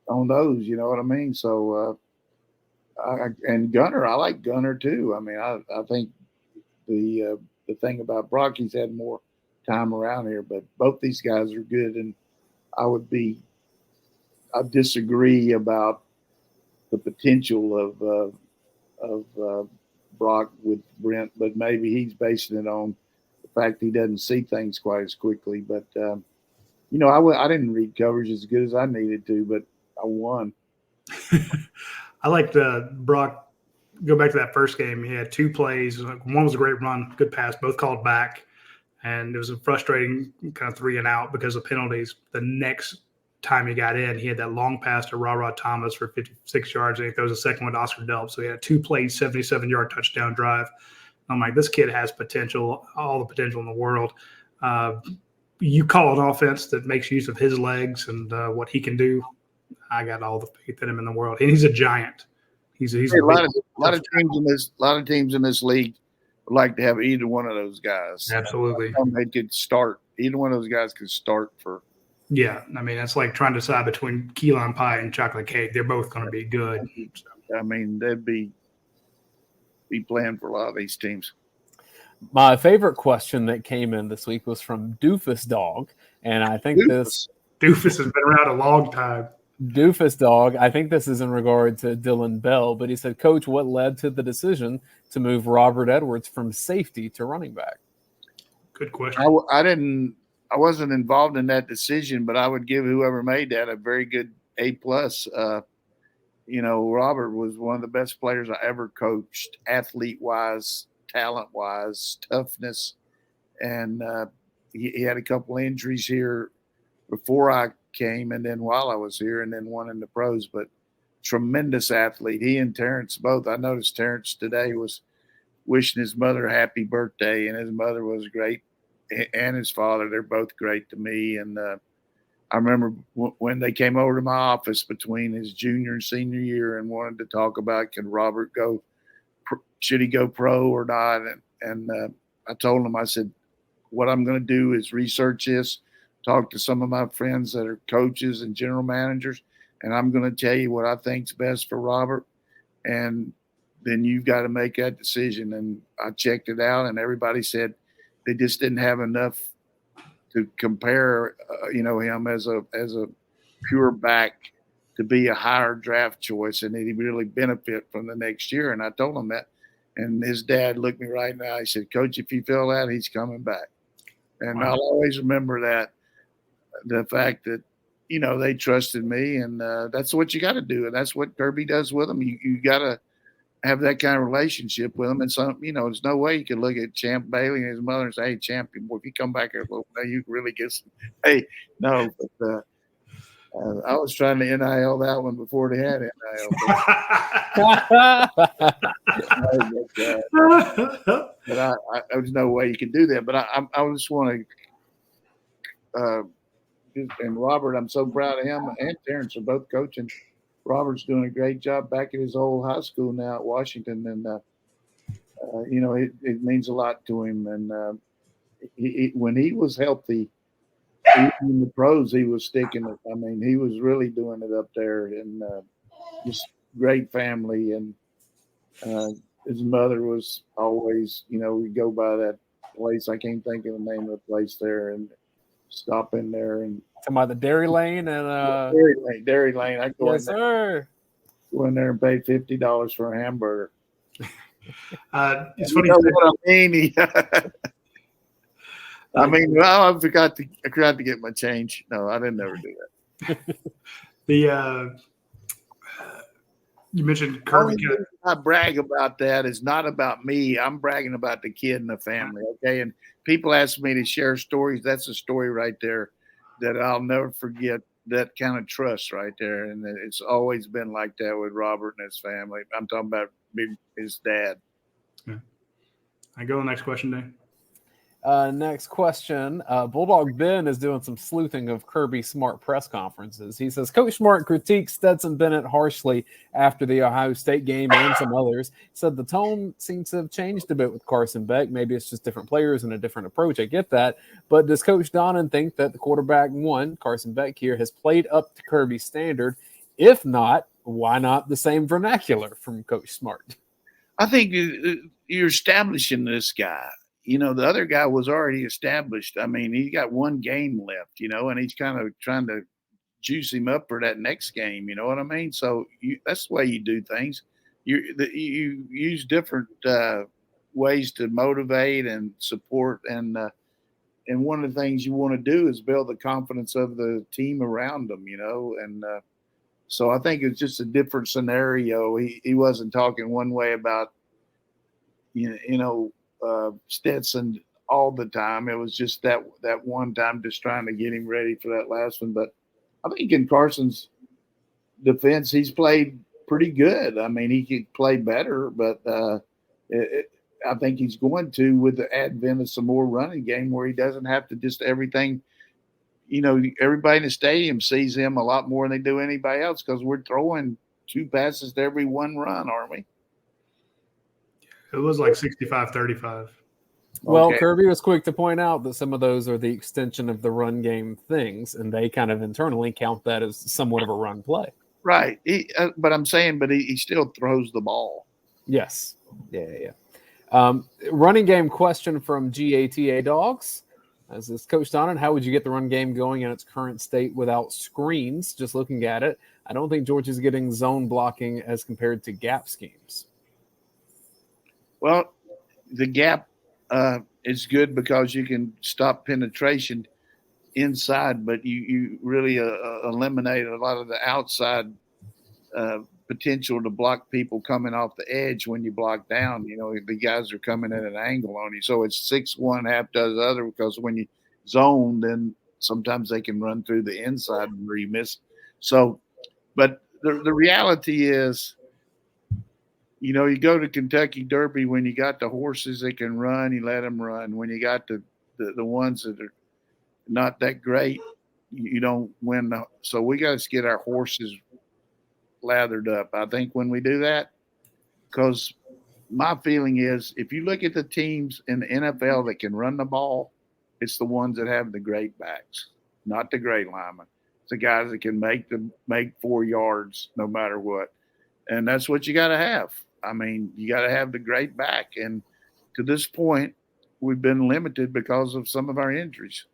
B: on those. You know what I mean? So, and Gunner, I like Gunner too. I mean, I think the thing about Brock, he's had more time around here, but both these guys are good, and I disagree about the potential of Brock with Brent, but maybe he's basing it on the fact he doesn't see things quite as quickly. But I didn't read coverage as good as I needed to, but I won.
A: I liked Brock. Go back to that first game. He had 2 plays. One was a great run, good pass, both called back. And it was a frustrating kind of 3 and out because of penalties. The next time he got in, he had that long pass to Rod Thomas for 56 yards. And he throws a second one to Oscar Delp. So he had a 2-play, 77-yard touchdown drive. I'm like, this kid has potential, all the potential in the world. You call an offense that makes use of his legs and what he can do. I got all the faith in him in the world, and he's a giant. He's a
B: lot of teams in this league would like to have either one of those guys.
A: Absolutely,
B: they could start. Either one of those guys could start for.
A: Yeah, I mean that's like trying to decide between key lime pie and chocolate cake. They're both going to be good.
B: I mean, they'd be playing for a lot of these teams.
C: My favorite question that came in this week was from Doofus Dog, and I think Doofus
A: has been around a long time.
C: Doofus Dog, I think this is in regard to Dylan Bell, but he said, Coach, what led to the decision to move Robert Edwards from safety to running back?
A: Good question.
B: I wasn't involved in that decision, but I would give whoever made that a very good A+. Robert was one of the best players I ever coached, athlete-wise, talent-wise, toughness. And he had a couple injuries here before I came and then while I was here and then one in the pros, but tremendous athlete. He and Terrence both. I noticed Terrence today was wishing his mother a happy birthday, and his mother was great, and his father. They're both great to me. And I remember when they came over to my office between his junior and senior year and wanted to talk about should he go pro or not. And I told him, I said, what I'm going to do is research this, talk to some of my friends that are coaches and general managers, and I'm going to tell you what I think's best for Robert. And then you've got to make that decision. And I checked it out, and everybody said they just didn't have enough to compare, him as a pure back to be a higher draft choice, and that he'd really benefit from the next year. And I told him that. And his dad looked me right in the eye. He said, Coach, if you feel that, he's coming back. And I'll always remember that, the fact that, they trusted me, and that's what you got to do. And that's what Kirby does with them. You got to have that kind of relationship with them. And some, there's no way you can look at Champ Bailey and his mother and say, hey, Champ, if you come back here a little bit, you can really get some. Hey, no, but I was trying to NIL that one before they had NIL. But there's no way you can do that. But I just want to and Robert, I'm so proud of him, and Terrence are both coaching. Robert's doing a great job back at his old high school now at Washington, and it means a lot to him. And when he was healthy, in the pros, he was sticking it. I mean, he was really doing it up there, and just great family. And his mother was always, we go by that place. I can't think of the name of the place there, and stop in there and
C: talking about the Dairy Lane and
B: Dairy Lane. I go
C: yes, sir.
B: Go in there and pay $50 for a hamburger.
A: It's funny.
B: What I mean? I forgot to get my change. No, I didn't ever do that.
A: You mentioned
B: The
A: Kirby.
B: only reason I brag about that is not about me. I'm bragging about the kid and the family. Okay. And people ask me to share stories. That's a story right there that I'll never forget. That kind of trust right there. And it's always been like that with Robert and his family. I'm talking about his dad.
A: Yeah. I go to the next question, Dave.
C: Next question. Bulldog Ben is doing some sleuthing of Kirby Smart press conferences. He says Coach Smart critiqued Stetson Bennett harshly after the Ohio State game and some others. He said the tone seems to have changed a bit with Carson Beck. Maybe it's just different players and a different approach. I get that. But does Coach Donnan think that the quarterback Carson Beck here, has played up to Kirby's standard? If not, why not the same vernacular from Coach Smart?
B: I think you're establishing this guy. The other guy was already established. I mean, he got one game left, and he's kind of trying to juice him up for that next game. You know what I mean? So that's the way you do things. You use different ways to motivate and support. And one of the things you want to do is build the confidence of the team around them, and so I think it's just a different scenario. He wasn't talking one way about, Stetson all the time. It was just that one time, just trying to get him ready for that last one. But I think in Carson's defense, he's played pretty good. I mean, he could play better, but I think he's going to, with the advent of some more running game, where he doesn't have to just everything. Everybody in the stadium sees him a lot more than they do anybody else, because we're throwing 2 passes to every one run, aren't we?
A: It was like 65-35.
C: Well,
B: Okay.
C: Kirby was quick to point out that some of those are the extension of the run game things, and they kind of internally count that as somewhat of a run play.
B: Right. But I'm saying, he still throws the ball.
C: Yes. Yeah. Running game question from GATA Dogs. As this Coach Donnan, how would you get the run game going in its current state without screens? Just looking at it, I don't think Georgia's getting zone blocking as compared to gap schemes.
B: Well, the gap is good because you can stop penetration inside, but you really eliminate a lot of the outside potential to block people coming off the edge when you block down. The guys are coming at an angle on you. So it's 6-1, half does the other, because when you zone, then sometimes they can run through the inside where you miss. So, but the reality is, you go to Kentucky Derby, when you got the horses that can run, you let them run. When you got the ones that are not that great, you don't win. So we got to get our horses lathered up, I think, when we do that. Because my feeling is, if you look at the teams in the NFL that can run the ball, it's the ones that have the great backs, not the great linemen. It's the guys that can make 4 yards no matter what. And that's what you got to have. I mean, you got to have the great back. And to this point, we've been limited because of some of our injuries.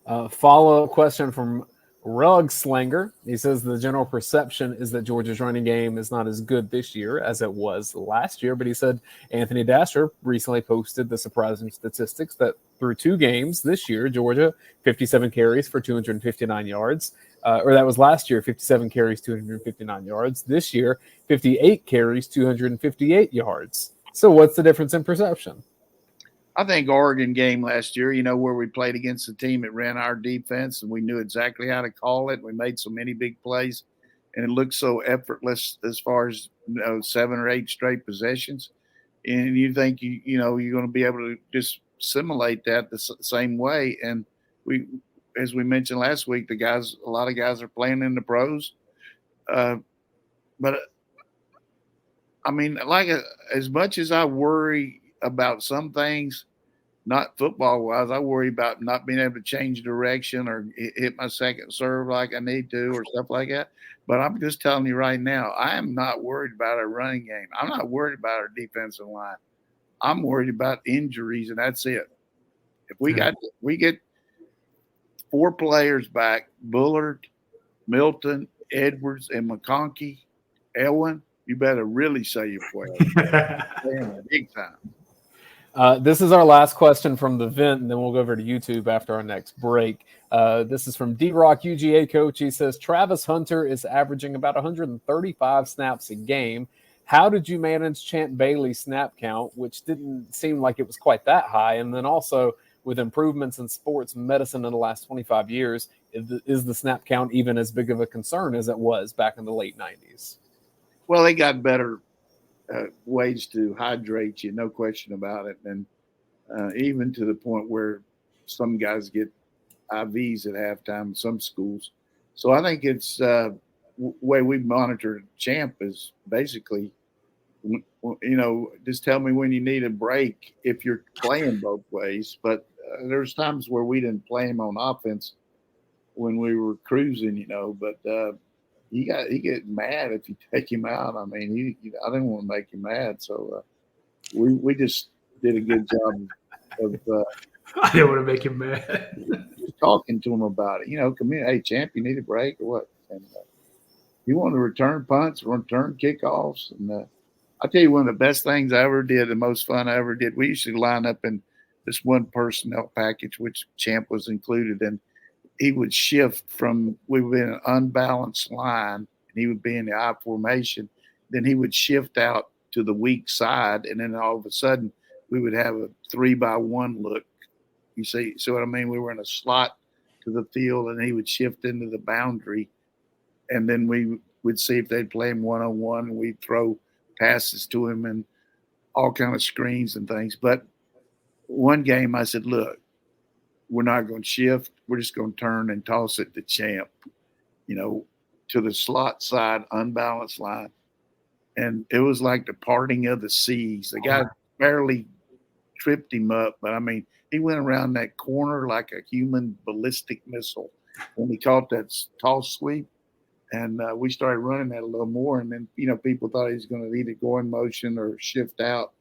C: Follow-up question from Rug Slanger. He says the general perception is that Georgia's running game is not as good this year as it was last year. But he said Anthony Dasher recently posted the surprising statistics that through 2 games this year, Georgia, 57 carries for 259 yards. Or that was last year, 57 carries, 259 yards. This year, 58 carries, 258 yards. So what's the difference in perception?
B: I think Oregon game last year, where we played against a team that ran our defense and we knew exactly how to call it. We made so many big plays and it looked so effortless as far as 7 or 8 straight possessions. And you think, you're going to be able to just simulate that the same way. And as we mentioned last week, a lot of guys are playing in the pros. But I mean, as much as I worry about some things, not football wise, I worry about not being able to change direction or hit my second serve like I need to or stuff like that. But I'm just telling you right now, I am not worried about our running game. I'm not worried about our defensive line. I'm worried about injuries, and that's it. If we get 4 players back, Bullard, Milton, Edwards, and McConkey, Elwin, you better really say your prayer. Big time.
C: This is our last question from the vent, and then we'll go over to YouTube after our next break. This is from D-Rock UGA coach. He says, Travis Hunter is averaging about 135 snaps a game. How did you manage Champ Bailey's snap count, which didn't seem like it was quite that high? And then also with improvements in sports medicine in the last 25 years, is the snap count even as big of a concern as it was back in the late 90s?
B: Well, they got better ways to hydrate you, no question about it. And even to the point where some guys get IVs at halftime in some schools. So I think it's way we monitor Champ is basically, just tell me when you need a break if you're playing both ways. But there's times where we didn't play him on offense when we were cruising, but he get mad if you take him out. I mean, I didn't want to make him mad, so we just did a good job of.
A: I didn't want to make him mad.
B: Just talking to him about it, come in, hey Champ, you need a break or what? And you want to return punts, return kickoffs, and I tell you, one of the best things I ever did, the most fun I ever did. We used to line up in this one personnel package, which Champ was included in. He would shift from, we would be in an unbalanced line, and he would be in the I formation. Then he would shift out to the weak side, and then all of a sudden we would have a 3-by-1 look. You see what I mean? We were in a slot to the field, and he would shift into the boundary, and then we would see if they'd play him one-on-one, and we'd throw passes to him and all kind of screens and things. But one game I said, look, we're not going to shift. We're just going to turn and toss it to Champ, to the slot side, unbalanced line. And it was like the parting of the seas. The guy barely tripped him up, but, I mean, he went around that corner like a human ballistic missile when he caught that toss sweep. And we started running that a little more. And then, people thought he was going to either go in motion or shift out.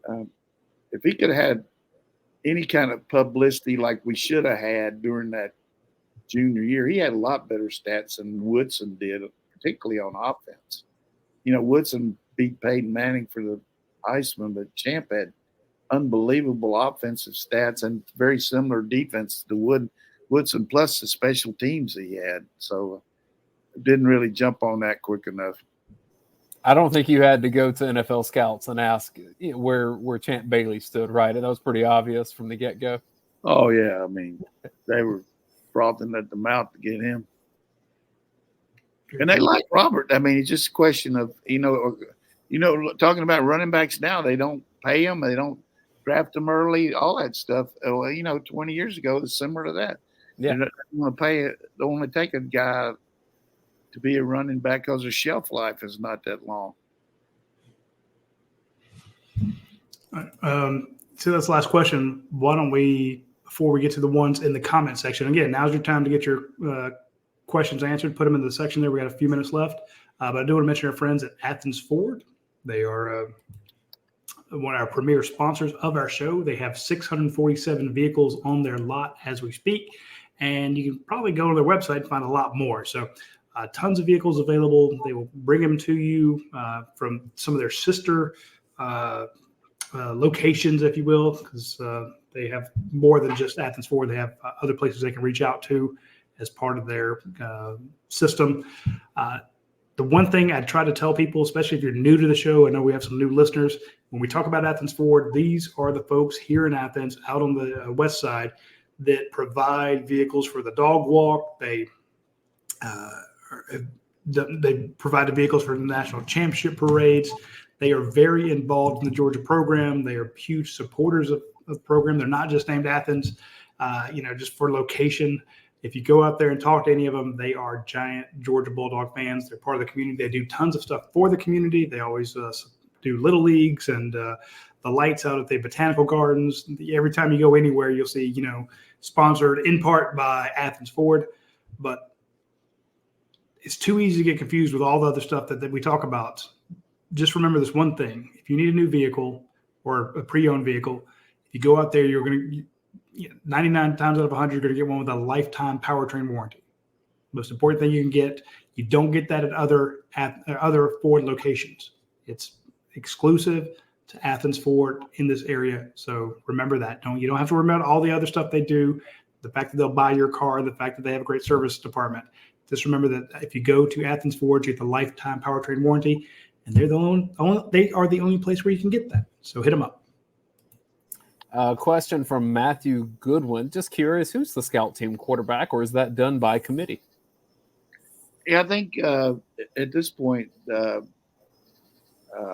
B: And if he could have had any kind of publicity like we should have had during that junior year, he had a lot better stats than Woodson did, particularly on offense. Woodson beat Peyton Manning for the Heisman, but Champ had unbelievable offensive stats and very similar defense to Woodson, plus the special teams he had. So didn't really jump on that quick enough.
C: I don't think you had to go to NFL scouts and ask where Champ Bailey stood, right? That was pretty obvious from the get-go.
B: Oh, yeah. I mean, they were frothing at the mouth to get him. And they like Robert. I mean, it's just a question of, talking about running backs now, they don't pay them. They don't draft them early, all that stuff. Well, 20 years ago, it's similar to that.
C: Yeah.
B: They don't want to pay it. They want to take a guy to be a running back because the shelf life is not that long.
A: So that's the last question. Why don't we, before we get to the ones in the comment section, again, now's your time to get your questions answered. Put them in the section there. We got a few minutes left. But I do want to mention our friends at Athens Ford. They are one of our premier sponsors of our show. They have 647 vehicles on their lot as we speak. And you can probably go to their website and find a lot more. So tons of vehicles available. They will bring them to you from some of their sister locations, if you will, because they have more than just Athens Ford. They have other places they can reach out to as part of their system. The one thing I try to tell people, especially if you're new to the show, I know we have some new listeners, when we talk about Athens Ford, these are the folks here in Athens out on the west side that provide vehicles for the dog walk. They provided vehicles for the national championship parades. They are very involved in the Georgia program. They are huge supporters of the program. They're not just named Athens, just for location. If you go out there and talk to any of them, they are giant Georgia Bulldog fans. They're part of the community. They do tons of stuff for the community. They always do little leagues and the lights out at the botanical gardens. Every time you go anywhere, you'll see, sponsored in part by Athens Ford. But it's too easy to get confused with all the other stuff that we talk about. Just remember this one thing. If you need a new vehicle or a pre-owned vehicle, if you go out there, you're going to 99 times out of 100, you're going to get one with a lifetime powertrain warranty. Most important thing you can get. You don't get that at other Ford locations. It's exclusive to Athens Ford in this area. So remember that. You don't have to remember all the other stuff they do. the fact that they'll buy your car, the fact that they have a great service department. Just remember that if you go to Athens Ford, you get the lifetime powertrain warranty, and they are the only place where you can get that. So hit them up.
C: Question from Matthew Goodwin. Just curious, who's the scout team quarterback, or is that done by committee?
B: Yeah, I think at this point,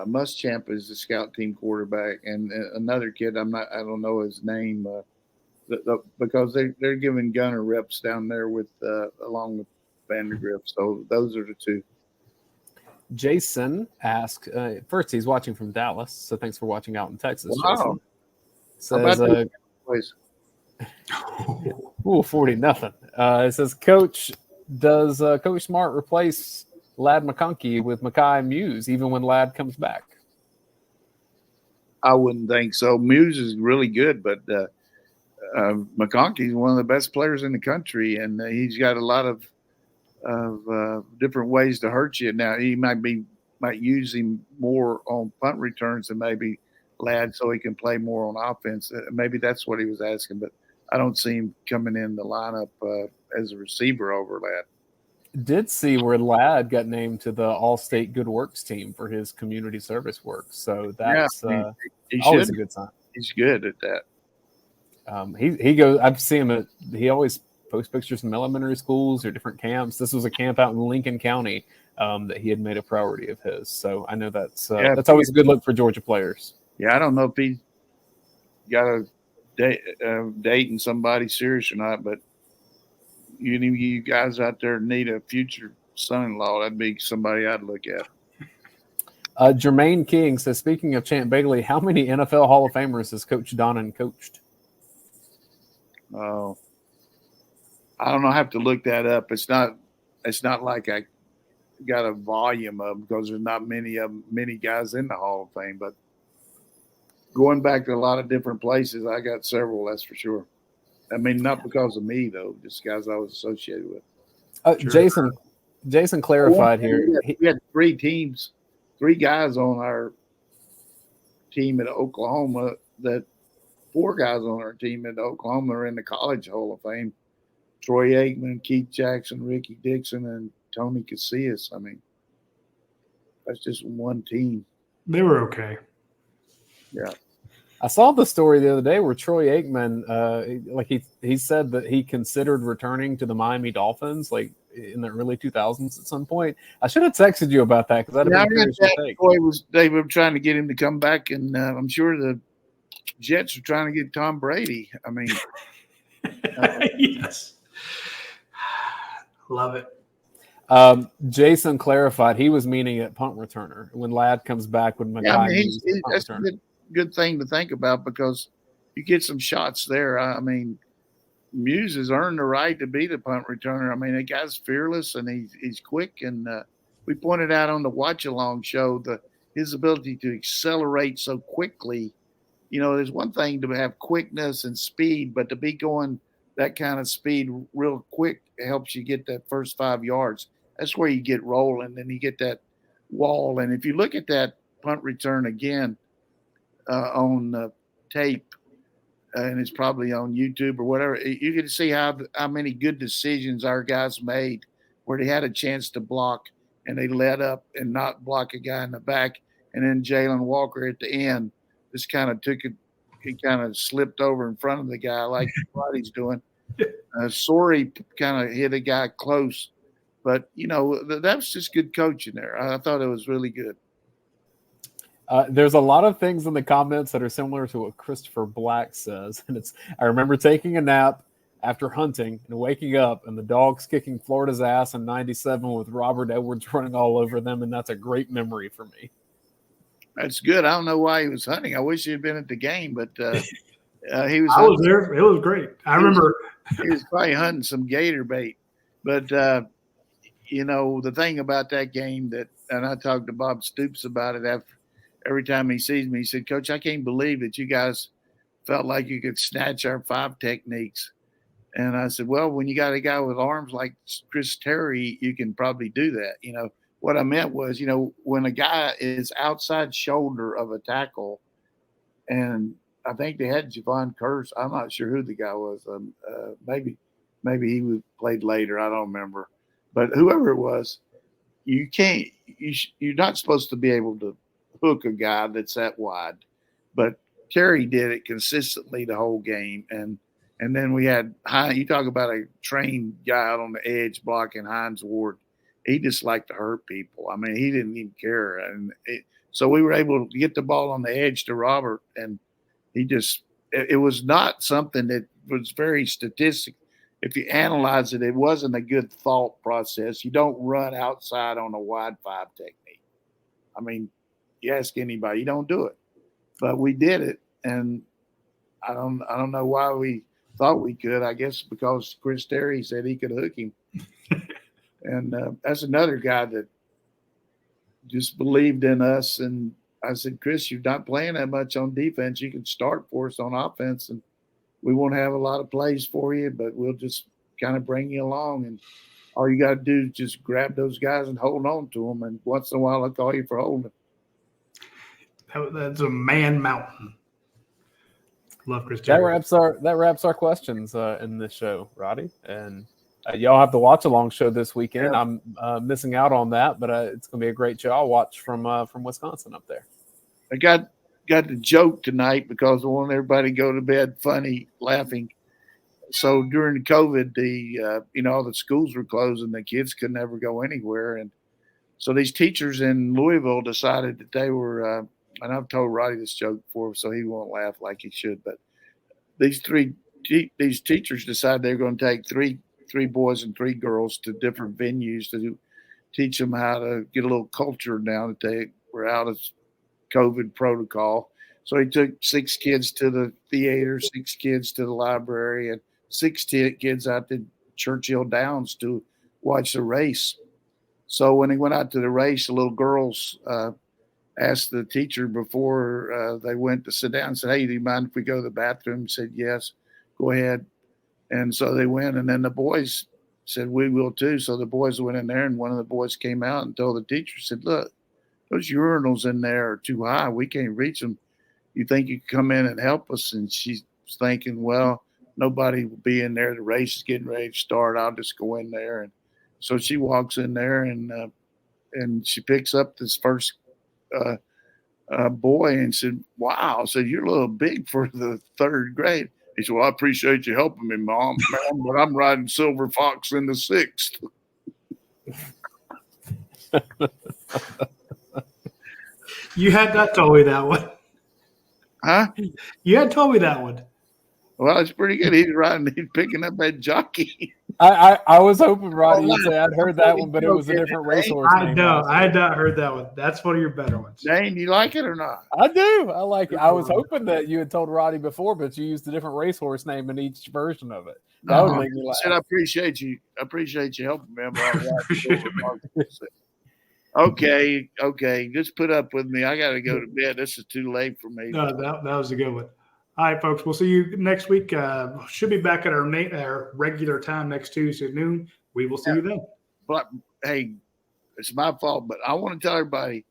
B: Muschamp is the scout team quarterback, and another kid. I don't know his name because they're giving Gunner reps down there with along with Vandergrift. So those are the two.
C: Jason asked. First, he's watching from Dallas, so thanks for watching out in Texas.
B: Wow.
C: Jason says, 40-0. It says, Coach, does Coach Smart replace Ladd McConkey with Mekhi Muse even when Ladd comes back?
B: I wouldn't think so. Muse is really good, but McConkey is one of the best players in the country, and he's got a lot of different ways to hurt you. Now he might use him more on punt returns than maybe Ladd, so he can play more on offense. Maybe that's what he was asking, but I don't see him coming in the lineup as a receiver over Ladd.
C: Did see where Ladd got named to the All-State Good Works team for his community service work, so that's always a good sign.
B: He's good at that.
C: He goes. I've seen him. He always posts pictures from elementary schools or different camps. This was a camp out in Lincoln County that he had made a priority of his. So I know that's always a good look for Georgia players.
B: Yeah, I don't know if he got a dating somebody serious or not, but you guys out there need a future son-in-law. That'd be somebody I'd look at.
C: Jermaine King says, speaking of Champ Bailey, how many NFL Hall of Famers has Coach Donnan coached?
B: Oh, I don't know. I have to look that up. It's not like I got a volume of because there's not many guys in the Hall of Fame, but going back to a lot of different places, I got several, that's for sure. I mean, not because of me, though, just guys I was associated with.
C: Sure. Jason clarified here.
B: We had 3 teams, 3 guys on our team at Oklahoma 4 guys on our team at Oklahoma are in the College Hall of Fame. Troy Aikman, Keith Jackson, Ricky Dixon, and Tony Casillas. I mean, that's just one team.
A: They were okay.
B: Yeah.
C: I saw the story the other day where Troy Aikman, he said that he considered returning to the Miami Dolphins, like in the early 2000s at some point. I should have texted you about that because I'd have been curious to take.
B: They were trying to get him to come back, and I'm sure the Jets are trying to get Tom Brady. I mean,
A: yes, love it.
C: Jason clarified he was meaning at punt returner when Ladd comes back with Mekhi.
B: That's a good thing to think about because you get some shots there. I mean, Muse has earned the right to be the punt returner. I mean, the guy's fearless and he's quick. And we pointed out on the watch along show his ability to accelerate so quickly. You know, there's one thing to have quickness and speed, but to be going that kind of speed real quick helps you get that first 5 yards. That's where you get rolling, and you get that wall. And if you look at that punt return again on tape, and it's probably on YouTube or whatever, you can see how many good decisions our guys made where they had a chance to block, and they let up and not block a guy in the back. And then Jalen Walker at the end just kind of he kind of slipped over in front of the guy like what he's doing. Sorey kind of hit a guy close. But, you know, that was just good coaching there. I thought it was really good.
C: There's a lot of things in the comments that are similar to what Christopher Black says. And I remember taking a nap after hunting and waking up and the dogs kicking Florida's ass in 97 with Robert Edwards running all over them. And that's a great memory for me.
B: That's good. I don't know why he was hunting. I wish he had been at the game, but he was.
A: I was there. It was great. I remember.
B: He was probably hunting some gator bait. But, you know, the thing about that game and I talked to Bob Stoops about it every time he sees me, he said, Coach, I can't believe that you guys felt like you could snatch our 5 techniques. And I said, well, when you got a guy with arms like Chris Terry, you can probably do that. You know, what I meant was, you know, when a guy is outside shoulder of a tackle and I think they had Javon Curse. I'm not sure who the guy was. Maybe he played later. I don't remember. But whoever it was, you can't. You're not supposed to be able to hook a guy that's that wide. But Terry did it consistently the whole game, and then we had you talk about a trained guy out on the edge blocking Hines Ward. He just liked to hurt people. I mean, he didn't even care, so we were able to get the ball on the edge to Robert, and it was not something that was very statistic. If you analyze it, it wasn't a good thought process. You don't run outside on a wide 5 technique. I mean, you ask anybody, you don't do it, but we did it, and I don't know why we thought we could. I guess because Chris Terry said he could hook him, and that's another guy that just believed in us. And I said, Chris, you're not playing that much on defense. You can start for us on offense, and we won't have a lot of plays for you, but we'll just kind of bring you along. And all you got to do is just grab those guys and hold on to them. And once in a while, I'll call you for holding.
A: That's a man mountain. Love Chris Terry.
C: That wraps our questions in this show, Roddy. And y'all have the watch along show this weekend. Yeah. I'm missing out on that, but it's going to be a great show. I'll watch from Wisconsin up there.
B: I got the joke tonight because I want everybody to go to bed funny, laughing. So during COVID, all the schools were closed and the kids could never go anywhere. And so these teachers in Louisville decided that they were, and I've told Roddy this joke before, so he won't laugh like he should, but these teachers decided they were going to take three boys and 3 girls to different venues to teach them how to get a little culture now that they were out of COVID protocol. So he took 6 kids to the theater, 6 kids to the library, and 6 kids out to Churchill Downs to watch the race. So when he went out to the race, the little girls asked the teacher before they went to sit down and said, hey, do you mind if we go to the bathroom? He said, yes, go ahead. And so they went, and then the boys said, we will too. So the boys went in there, and one of the boys came out and told the teacher, said, look, those urinals in there are too high. We can't reach them. You think you can come in and help us? And she's thinking, well, nobody will be in there. The race is getting ready to start. I'll just go in there. And so she walks in there, and she picks up this first boy and said, wow. So you're a little big for the 3rd grade. He said, well, I appreciate you helping me, Mom, but I'm riding Silver Fox in the 6th.
A: You had not told me that one.
B: Huh?
A: You had told me that one.
B: Well, it's pretty good. He's picking up that jockey.
C: I was hoping Roddy would say I'd heard that one, but it was a different racehorse.
A: I know. I had not heard that one. That's one of your better ones.
B: Dayne, you like it or not?
C: I do. I like it. I was hoping that you had told Roddy before, but you used a different racehorse name in each version of it. That would make me laugh.
B: I appreciate you. I appreciate you helping me. Okay. Just put up with me. I got to go to bed. This is too late for me.
A: No, that was a good one. All right, folks. We'll see you next week. Should be back at our regular time next Tuesday at noon. We will see you then.
B: But hey, it's my fault, but I want to tell everybody,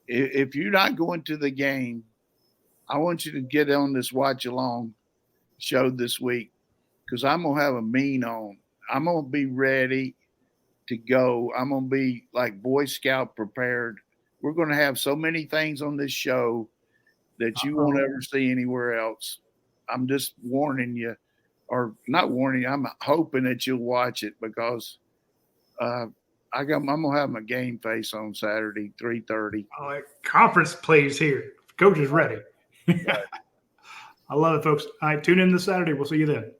B: if you're not going to the game, I want you to get on this watch along show this week, because I'm gonna have a mean on. I'm gonna be ready to go. I'm gonna be like Boy Scout prepared. We're gonna have so many things on this show that you won't ever see anywhere else. I'm just warning you, or not warning you. I'm hoping that you'll watch it, because I'm gonna have my game face on Saturday, 3:30.
A: Conference plays here. Coach is ready. I love it, folks. All right, tune in this Saturday. We'll see you then.